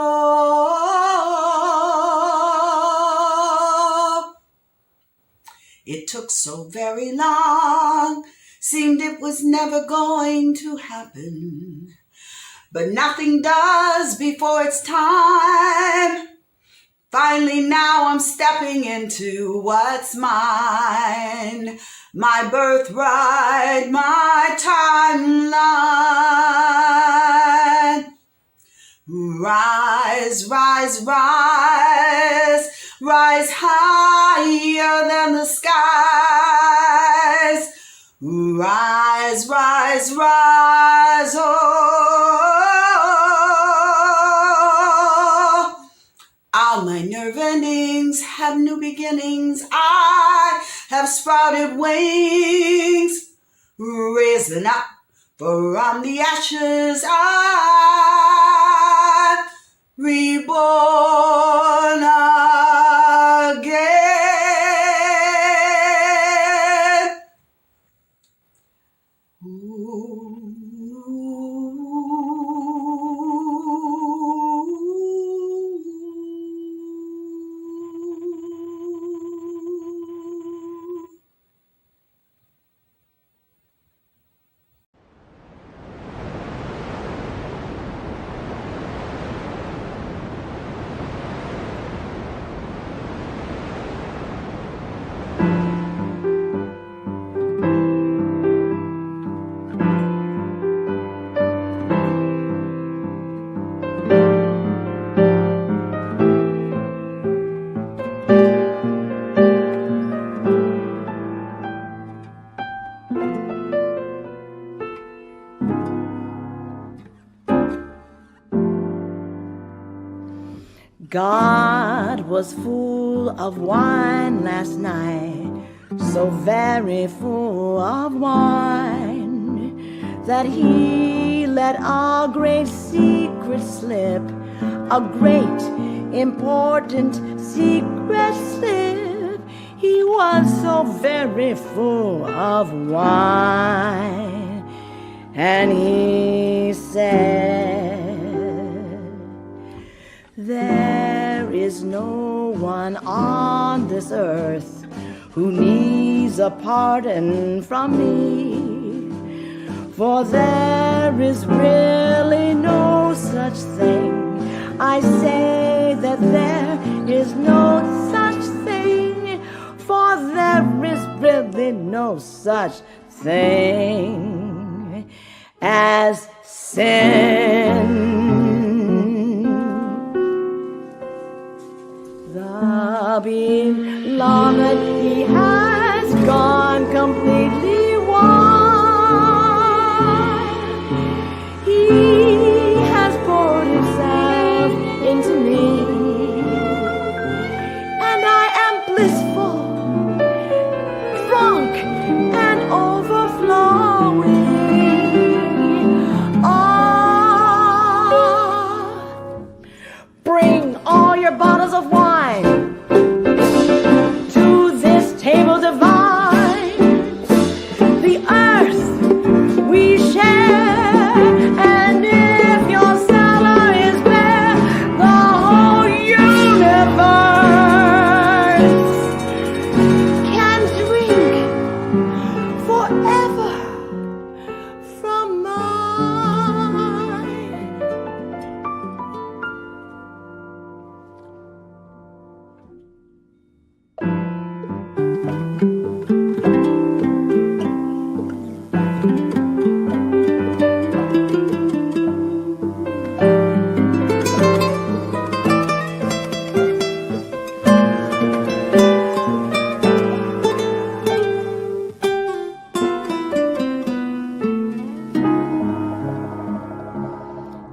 It took so very long, seemed it was never going to happen. But nothing does before it's time. Finally now I'm stepping into what's mine. My birthright, my timeline. Rise, rise, rise, rise higher than the skies. Rise, rise, rise, oh. All my nerve endings have new beginnings. I have sprouted wings, risen up from the ashes. I reborn again. God was full of wine last night, so very full of wine that he let a great secret slip, a great important secret slip. He was so very full of wine, and he said, there is no one on this earth who needs a pardon from me, for there is really no such thing. I say that there is no such thing, for there is really no such thing as sin. The beloved, he has gone completely wild. He has poured himself into me, and I am blissful, drunk and overflowing. Oh, bring all your bottles of wine to this table divine. The earth we share, and if your cellar is bare, the whole universe can drink forever from mine.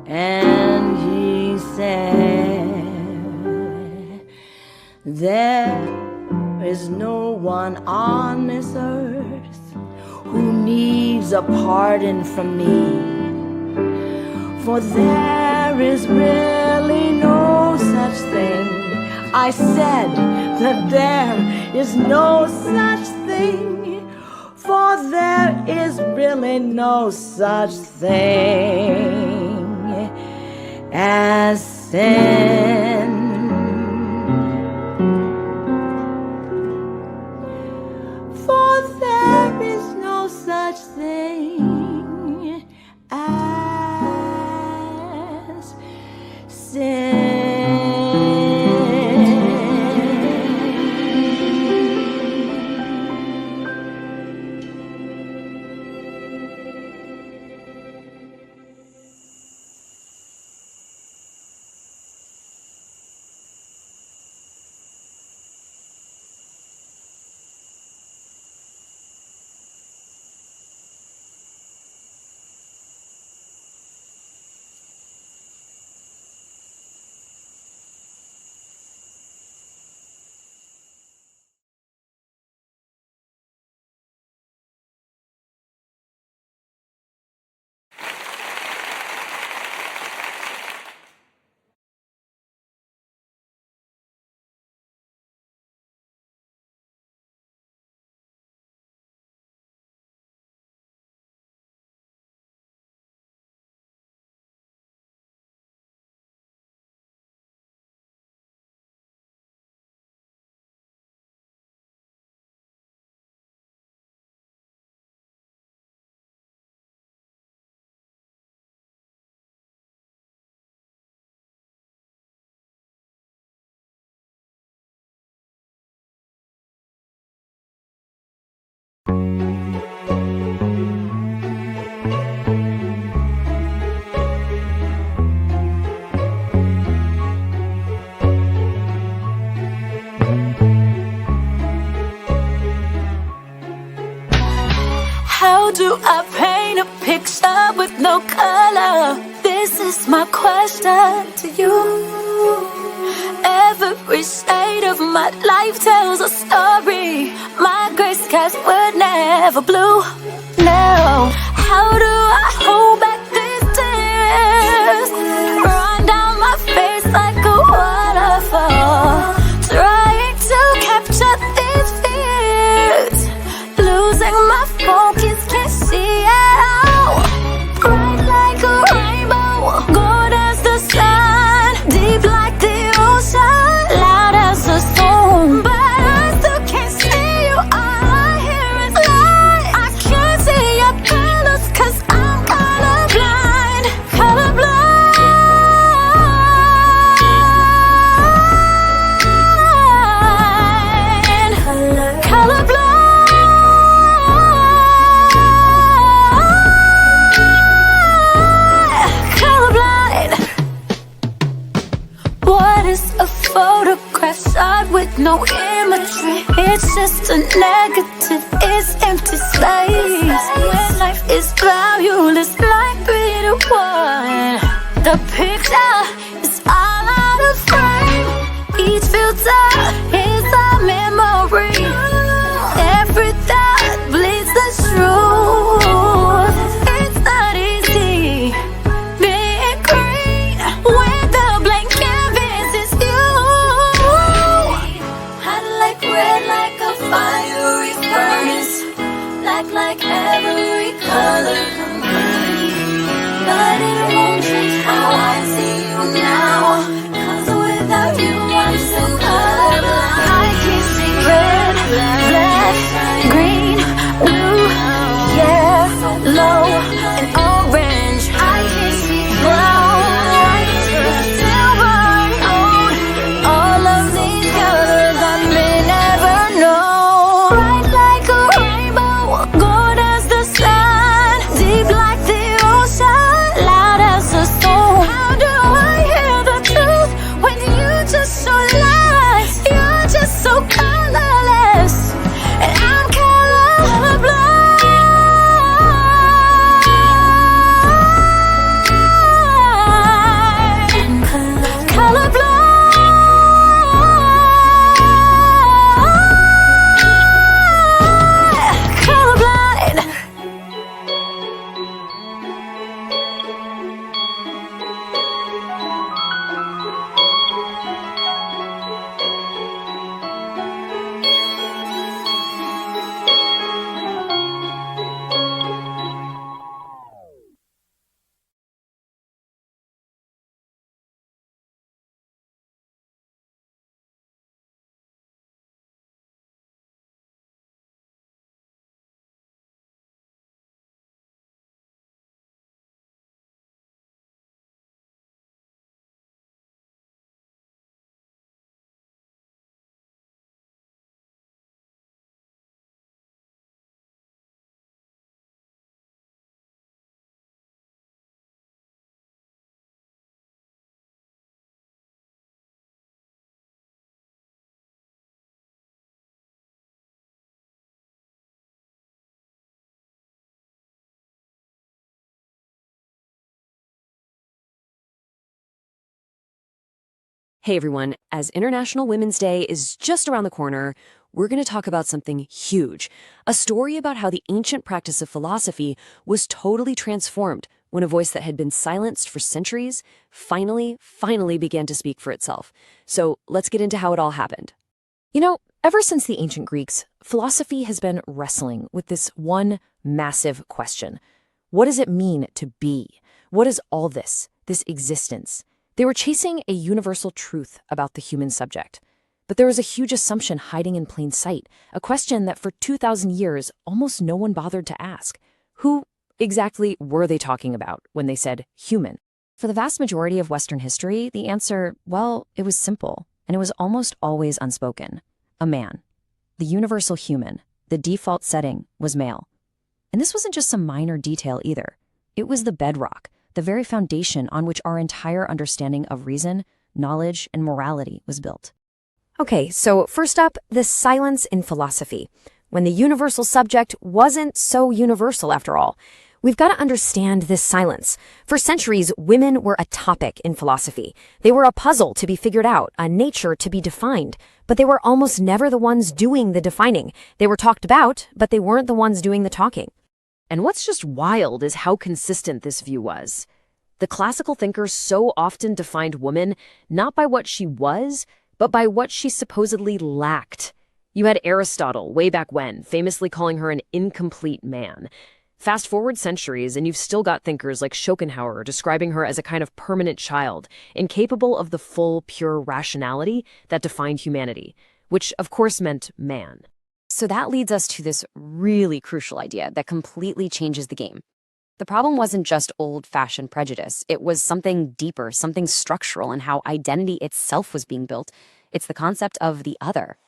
And he said, there is no one on this earth who needs a pardon from me, for there is really no such thing. I said that there is no such thing, for there is really no such thing as sin. For there is no such thing as sin. How do I paint a picture with no color? This is my question to you. Every shade of my life tells a story. My gray skies were never blue. No, how do I hold back these tears? Run down my face like a waterfall, trying to capture these fears. Losing my focus, can't see out. Bright like a rainbow, gold as the sun, deep like the ocean, loud as the storm. But I still can't see you, all I hear is light. I can't see your colors, 'cause I'm colorblind. Colorblind. Colorblind. Colorblind. What is a photograph shot with no imagery? It's just a negative, it's empty space. When life is valueless like 3 to 1, the picture is all out of frame. Each filter is a memory. Every thought bleeds the truth. It's not easy being green when the blank canvas is you. Hot like red, like a fiery furnace, black like every color combined. But it won't change how I see you now, 'cause without you I'm so colorblind. I can see red, black, green, blue, yellow, and orange. I can see brown, white, silver, and gold. All of these colors I may never know. Bright like a rainbow, gold as the sun, deep like the ocean, loud as a storm. How do I hear the truth when you just so lies? You're just so colorless, and I'm colorblind. Colorblind. Hey everyone, as International Women's Day is just around the corner, we're going to talk about something huge. A story about how the ancient practice of philosophy was totally transformed when a voice that had been silenced for centuries finally began to speak for itself. So let's get into how it all happened. You know, ever since the ancient Greeks, philosophy has been wrestling with this one massive question. What does it mean to be? What is all this existence? They were chasing a universal truth about the human subject. But there was a huge assumption hiding in plain sight, a question that for 2,000 years almost no one bothered to ask. Who exactly were they talking about when they said human? For the vast majority of Western history, the answer, well, it was simple, and it was almost always unspoken. A man. The universal human. The default setting was male. And this wasn't just some minor detail either. It was the bedrock, the very foundation on which our entire understanding of reason, knowledge, and morality was built. Okay, so first up, the silence in philosophy, when the universal subject wasn't so universal after all. We've got to understand this silence. For centuries, women were a topic in philosophy. They were a puzzle to be figured out, a nature to be defined. But they were almost never the ones doing the defining. They were talked about, but they weren't the ones doing the talking. And what's just wild is how consistent this view was. The classical thinkers so often defined woman not by what she was, but by what she supposedly lacked. You had Aristotle, way back when, famously calling her an incomplete man. Fast forward centuries, and you've still got thinkers like Schopenhauer describing her as a kind of permanent child, incapable of the full, pure rationality that defined humanity, which of course meant man. So that leads us to this really crucial idea that completely changes the game. The problem wasn't just old-fashioned prejudice. It was something deeper, something structural in how identity itself was being built. It's the concept of the other.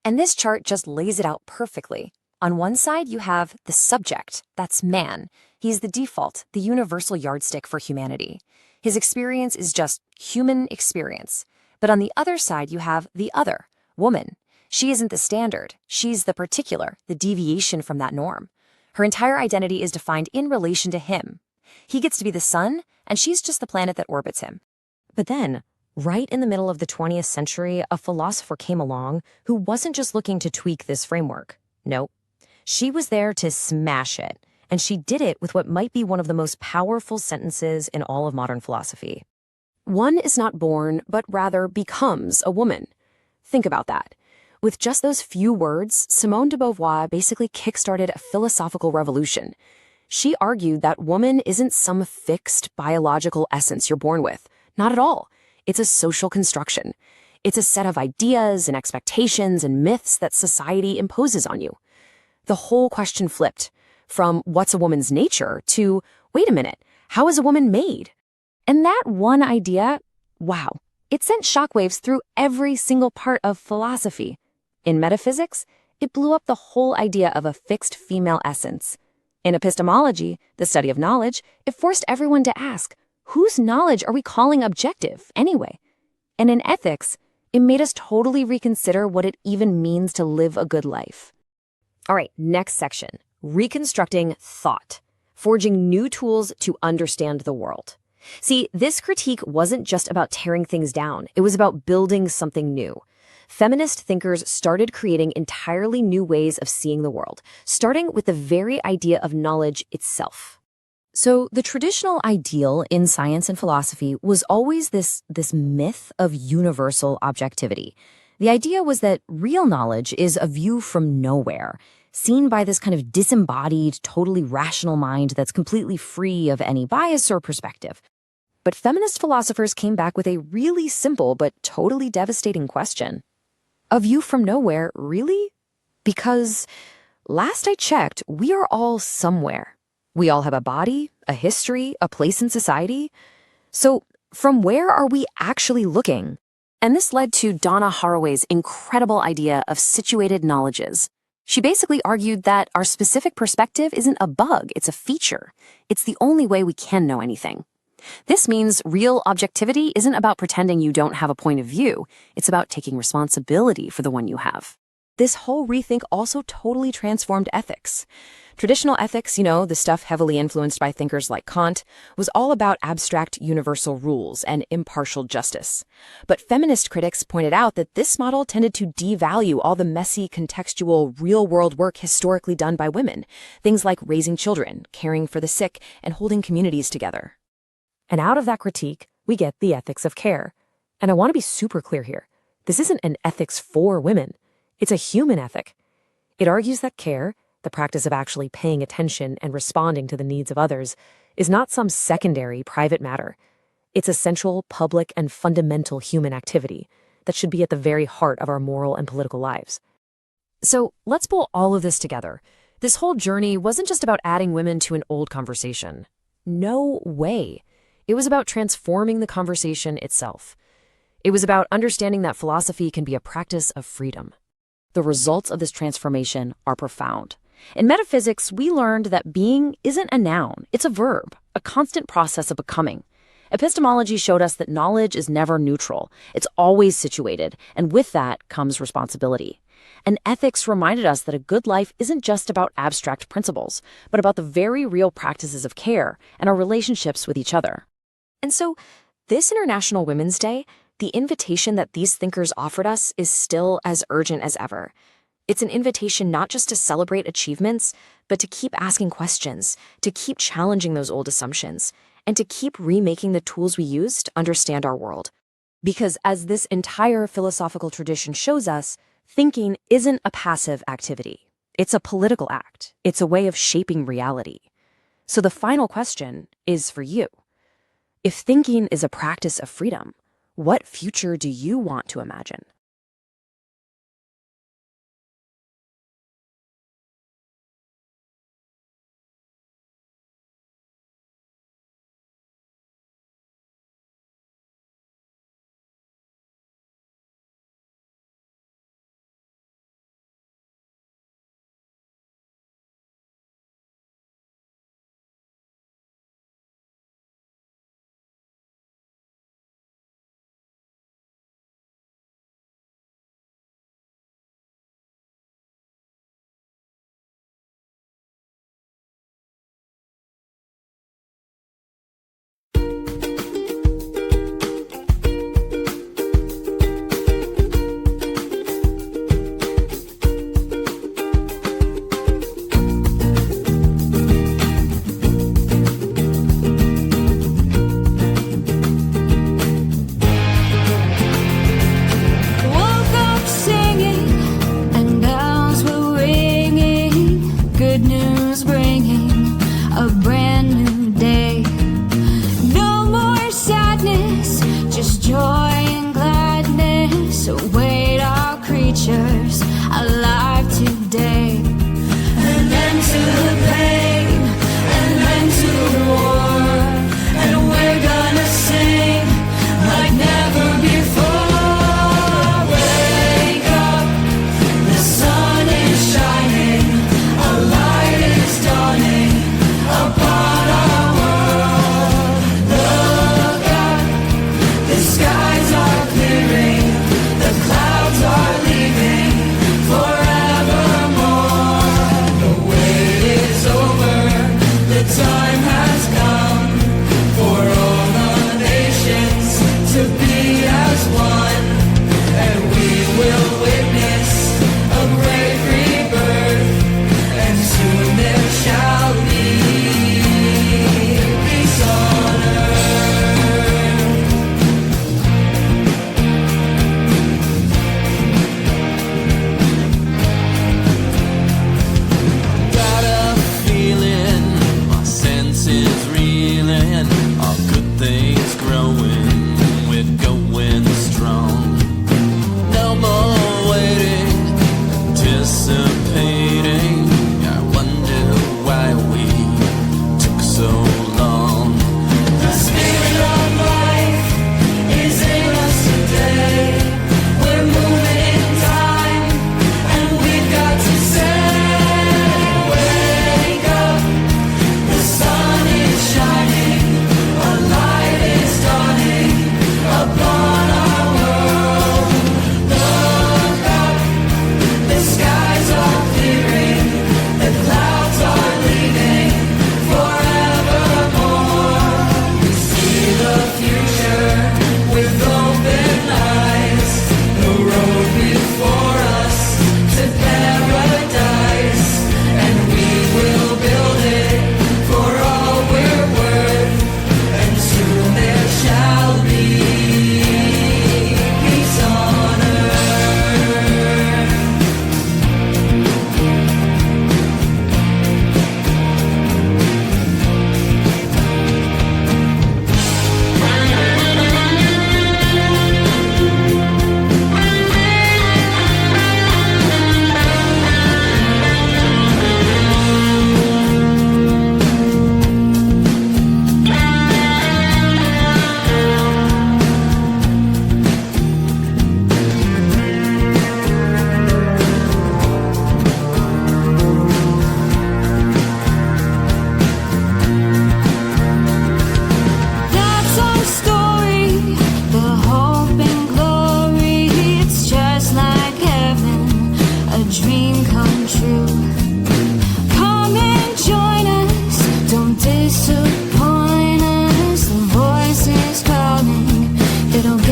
And this chart just lays it out perfectly. On one side, you have the subject. That's man. He's the default, the universal yardstick for humanity. His experience is just human experience. But on the other side, you have the other, woman. She isn't the standard. She's the particular, the deviation from that norm. Her entire identity is defined in relation to him. He gets to be the sun, and she's just the planet that orbits him. But then, right in the middle of the 20th century, a philosopher came along who wasn't just looking to tweak this framework. Nope. She was there to smash it, and she did it with what might be one of the most powerful sentences in all of modern philosophy. One is not born, but rather becomes a woman. Think about that. With just those few words, Simone de Beauvoir basically kickstarted a philosophical revolution. She argued that woman isn't some fixed biological essence you're born with. Not at all. It's a social construction. It's a set of ideas and expectations and myths that society imposes on you. The whole question flipped from what's a woman's nature to, wait a minute, how is a woman made? And that one idea, wow, it sent shockwaves through every single part of philosophy. In metaphysics, it blew up the whole idea of a fixed female essence. In epistemology, the study of knowledge, it forced everyone to ask, whose knowledge are we calling objective anyway? And in ethics, it made us totally reconsider what it even means to live a good life. All right, next section, reconstructing thought, forging new tools to understand the world. See, this critique wasn't just about tearing things down. It was about building something new. Feminist thinkers started creating entirely new ways of seeing the world, starting with the very idea of knowledge itself. So the traditional ideal in science and philosophy was always this myth of universal objectivity. The idea was that real knowledge is a view from nowhere, seen by this kind of disembodied, totally rational mind that's completely free of any bias or perspective. But feminist philosophers came back with a really simple but totally devastating question. A view from nowhere, really? Because last I checked, we are all somewhere. We all have a body, a history, a place in society. So from where are we actually looking? And this led to Donna Haraway's incredible idea of situated knowledges. She basically argued that our specific perspective isn't a bug, it's a feature. It's the only way we can know anything. This means real objectivity isn't about pretending you don't have a point of view. It's about taking responsibility for the one you have. This whole rethink also totally transformed ethics. Traditional ethics, the stuff heavily influenced by thinkers like Kant, was all about abstract universal rules and impartial justice. But feminist critics pointed out that this model tended to devalue all the messy, contextual, real-world work historically done by women, things like raising children, caring for the sick, and holding communities together. And out of that critique, we get the ethics of care. And I want to be super clear here. This isn't an ethics for women. It's a human ethic. It argues that care, the practice of actually paying attention and responding to the needs of others, is not some secondary private matter. It's a central, public, and fundamental human activity that should be at the very heart of our moral and political lives. So let's pull all of this together. This whole journey wasn't just about adding women to an old conversation. No way. It was about transforming the conversation itself. It was about understanding that philosophy can be a practice of freedom. The results of this transformation are profound. In metaphysics, we learned that being isn't a noun, it's a verb, a constant process of becoming. Epistemology showed us that knowledge is never neutral, it's always situated, and with that comes responsibility. And ethics reminded us that a good life isn't just about abstract principles, but about the very real practices of care and our relationships with each other. And so, this International Women's Day, the invitation that these thinkers offered us is still as urgent as ever. It's an invitation not just to celebrate achievements, but to keep asking questions, to keep challenging those old assumptions, and to keep remaking the tools we use to understand our world. Because as this entire philosophical tradition shows us, thinking isn't a passive activity. It's a political act. It's a way of shaping reality. So the final question is for you. If thinking is a practice of freedom, what future do you want to imagine?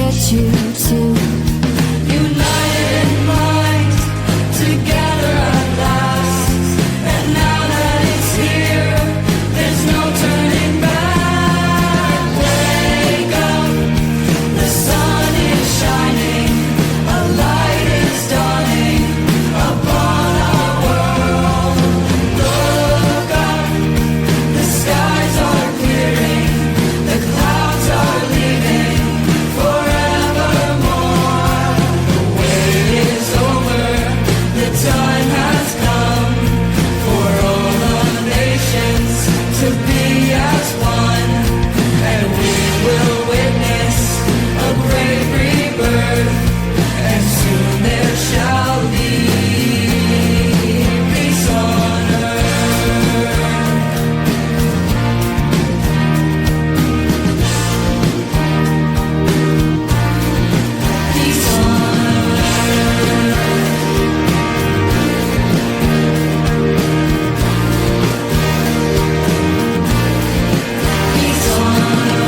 get you to united in mind, together at last. And now that it's here, there's no turning back. Wake up, the sun is shining, a light is dawning upon our world. Look up, the skies are clearing, the clouds are leaving forevermore. The wait is over, the time has come for all the nations to be as one, and we will witness a great rebirth, and soon there shall be peace on earth. Peace on earth. Peace on earth. Peace on earth.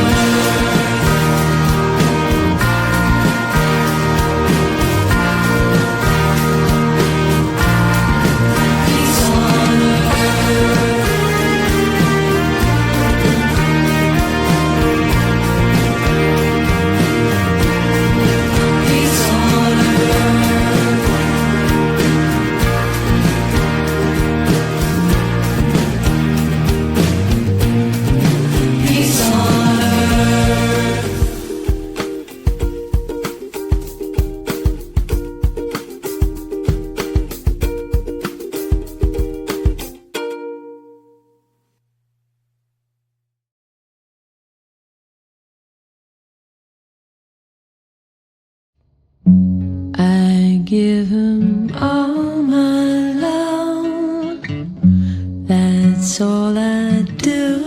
Peace on earth. Peace on earth. I give him all my love, that's all I do.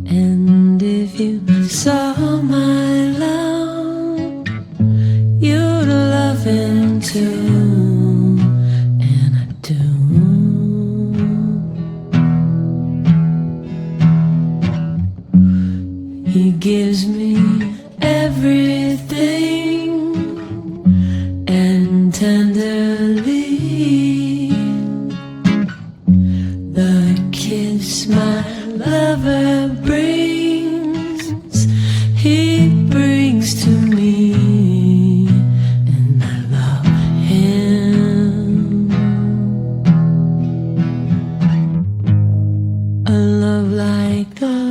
And if you saw my love, you'd love him too, and I do. He gives me everything, and tenderly the kiss my lover brings, he brings to me, and I love him. A love like ours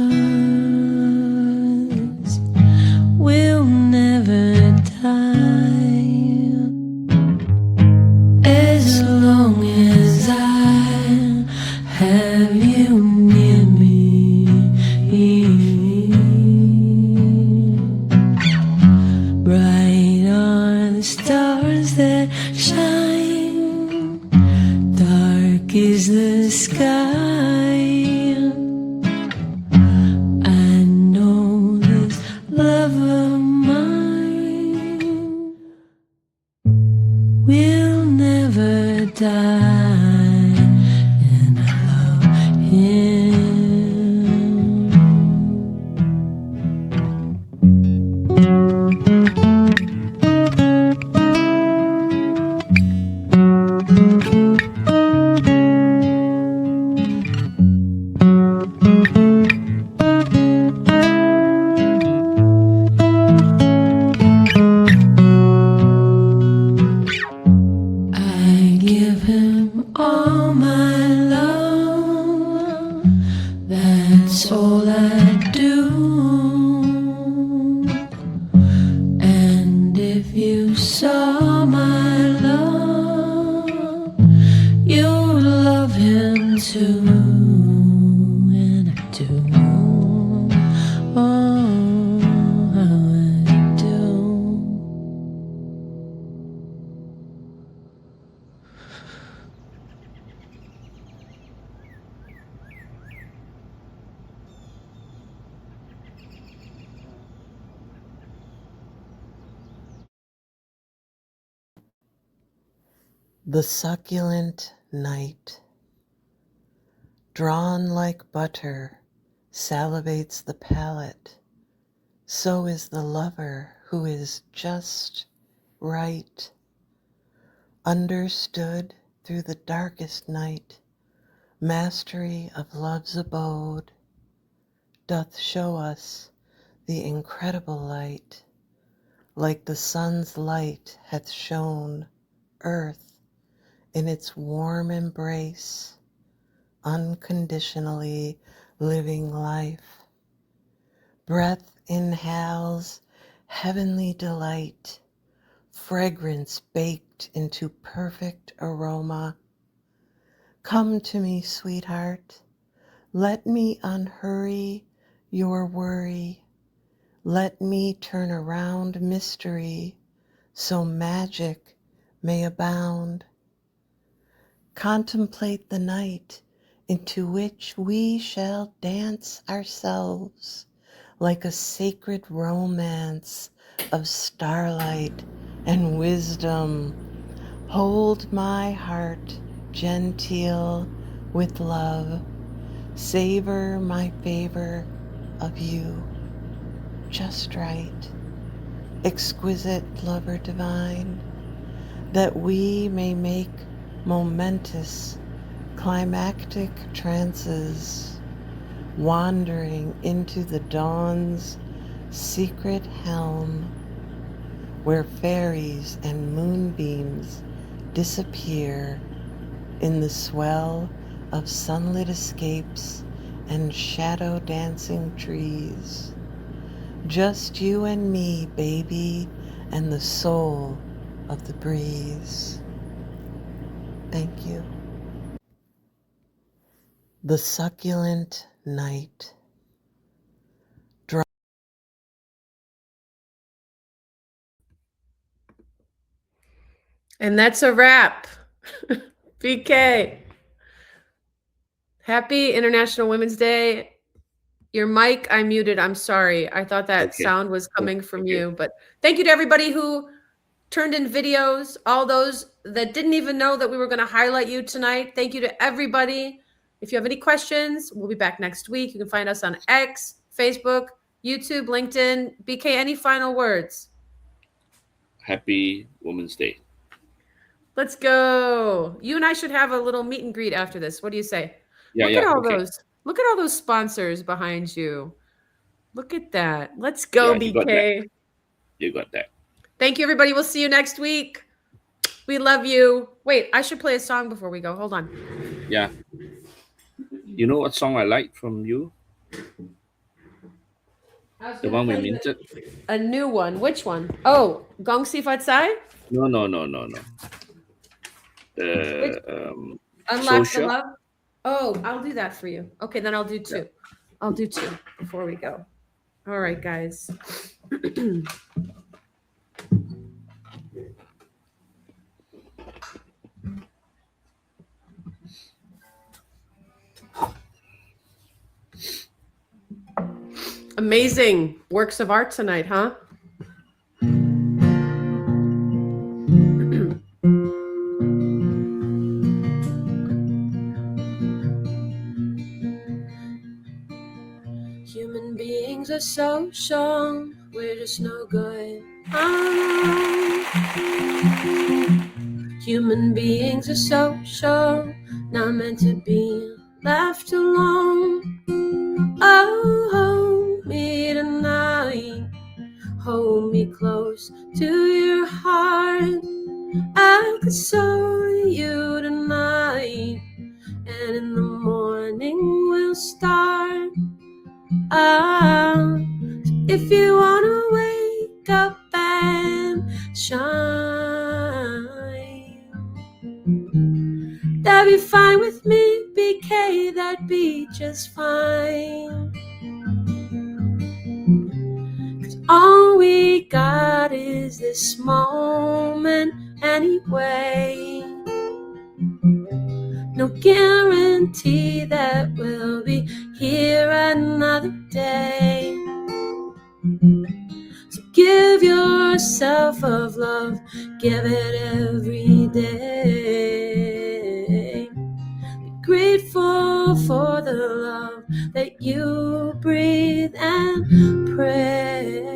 will never die, as long as I have you near me. Bright are the stars that shine, dark is the sky. I know this love of mine will never die, and I love him. I give him all my love, that's all I do. And if you saw my love, you'd love him too, and I do. Oh, how I do. The succulent night, drawn like butter, salivates the palate, So is the lover who is just right, understood through the darkest night. Mastery of love's abode doth show us the incredible light, like the sun's light hath shone earth in its warm embrace, unconditionally living life. Breath inhales heavenly delight, fragrance baked into perfect aroma. Come to me, sweetheart, let me unhurry your worry. Let me turn around mystery so magic may abound. Contemplate the night into which we shall dance ourselves like a sacred romance of starlight and wisdom. Hold my heart genteel with love. Savor my favor of you, just right. Exquisite lover divine, that we may make momentous climactic trances, wandering into the dawn's secret helm, where fairies and moonbeams disappear in the swell of sunlit escapes and shadow dancing trees. Just you and me, baby, and the soul of the breeze. Thank you. The succulent night. And that's a wrap. BK. Happy International Women's Day. Your mic, I muted. I'm sorry. I thought that Okay. sound was coming from Okay. you. But thank you to everybody who turned in videos, all those that didn't even know that we were going to highlight you tonight. Thank you to everybody. If you have any questions, we'll be back next week. You can find us on X, Facebook, YouTube, LinkedIn. BK, any final words? Happy Women's Day. Let's go. You and I should have a little meet and greet after this. What do you say? Yeah, Look at all okay. those. Look at all those sponsors behind you. Look at that. Let's go, Yeah, BK. you got that. You got that. Thank you, everybody. We'll see you next week. We love you. Wait, I should play a song before we go. Hold on. Yeah. You know what song I like from you? The one we minted? A new one. Which one? Oh, Gong Si Fat Sai? No. Unlock Social. the Love? Oh, I'll do that for you. Okay, then I'll do two. I'll do two before we go. All right, guys. Amazing works of art tonight, huh? Human beings are social, we're just no good. Human beings are social, not meant to be left alone. Oh, hold me tonight, hold me close to your heart. I console you tonight, and in the morning we'll start. If you wanna wake up and shine, that'd be fine with me, BK, that'd be just fine. 'Cause all we got is this moment anyway. No guarantee that we'll be here another day. So give yourself of love, give it every day. Be grateful for the love that you breathe and pray.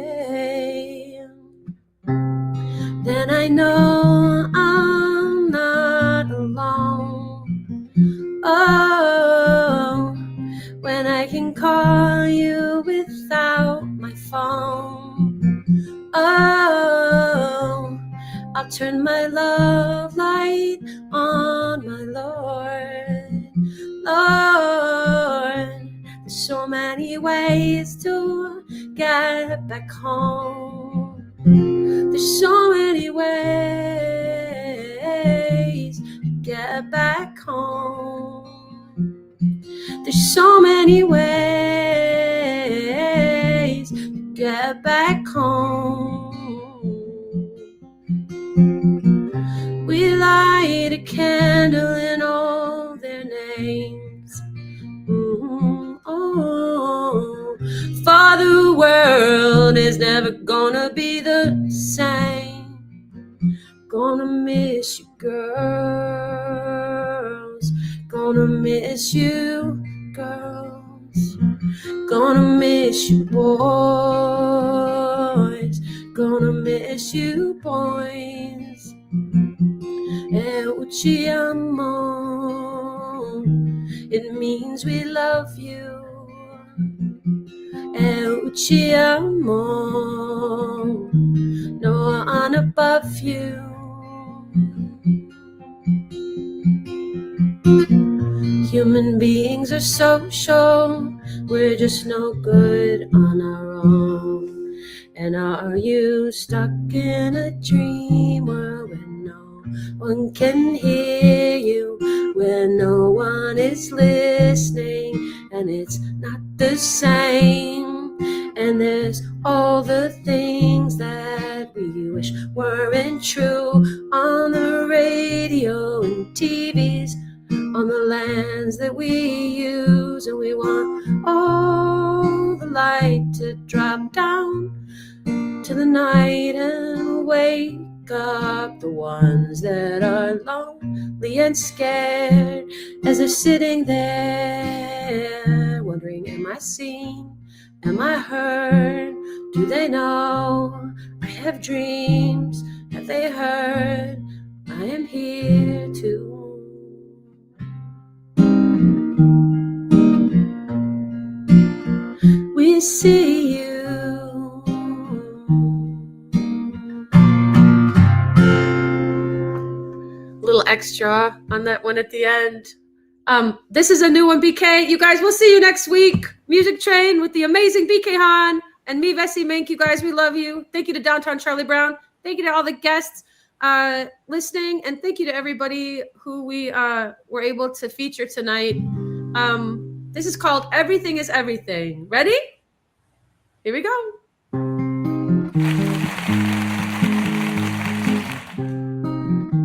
when I know I'm not alone. Oh, when I can call you without my phone. Oh, I'll turn my love light on, my Lord. Lord, there's so many ways to get back home. There's so many ways to get back home. There's so many ways to get back home. We light a candle in all their names. Oh, for the world is never gonna be the same. Gonna miss you, girls. Gonna miss you, girls. Gonna miss you, boys. Gonna miss you, boys. Ci amo. It means we love you. Ci amo. No one above you. Human beings are social. We're just no good on our own. And are you stuck in a dream world where no one can hear you, where no one is listening, and it's not the same? And there's all the things that we wish weren't true on the radio and TVs, on the lands that we use, and we want all the light to drop down to the night and wake up the ones that are lonely and scared as they're sitting there wondering, am I seen? Am I heard? Do they know I have dreams? Have they heard I am here too? We see you. Little extra on that one at the end. This is a new one, BK. You guys, we'll see you next week. Music Train with the amazing BK Han and me, Vessy, Mink. You guys, we love you. Thank you to Downtown Charlie Brown. Thank you to all the guests listening, and thank you to everybody who we were able to feature tonight. This is called Everything is Everything. Ready? Here we go.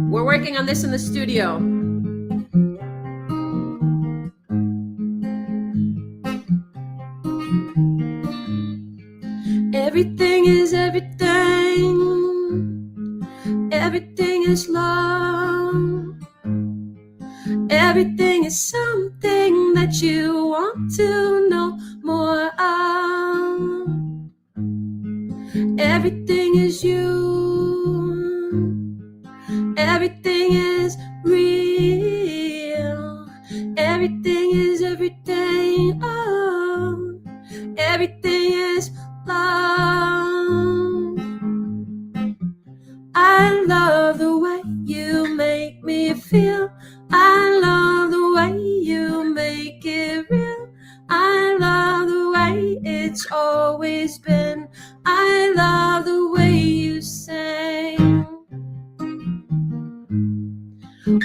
We're working on this in the studio. Everything is everything. Everything is love. Everything is something that you want to know more of. Everything is you. Everything is real. Everything is everything. Oh, everything is love. I love the way you make me feel. I love the way you make it real. I love the way it's always been. I love the way you sing.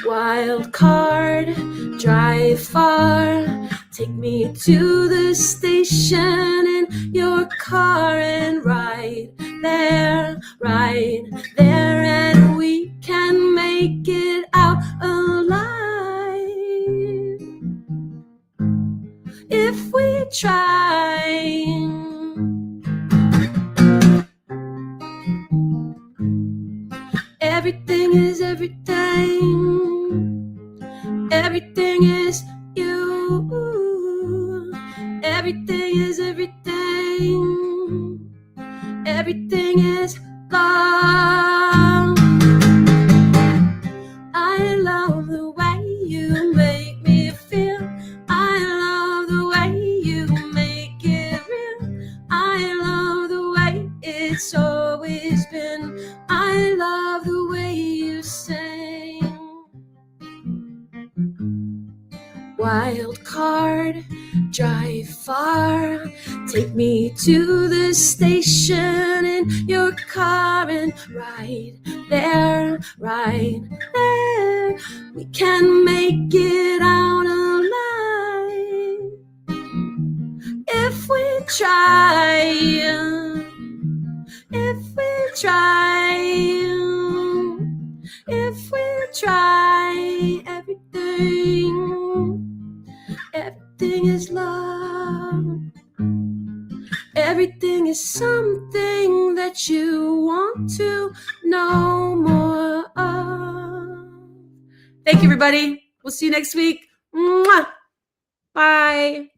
Wild card, drive far. Take me to the station in your car and right there, and we can make it out alive if we try. Everything is everything. Everything is you. Everything is everything. Everything is love. it's always been. I love the way you sing. Wild card, drive far, take me to the station in your car and right there, we can make it out alive if we try, if we try, if we try. Everything is love. Everything is something that you want to know more of. Thank you, everybody. We'll see you next week. Mwah. Bye.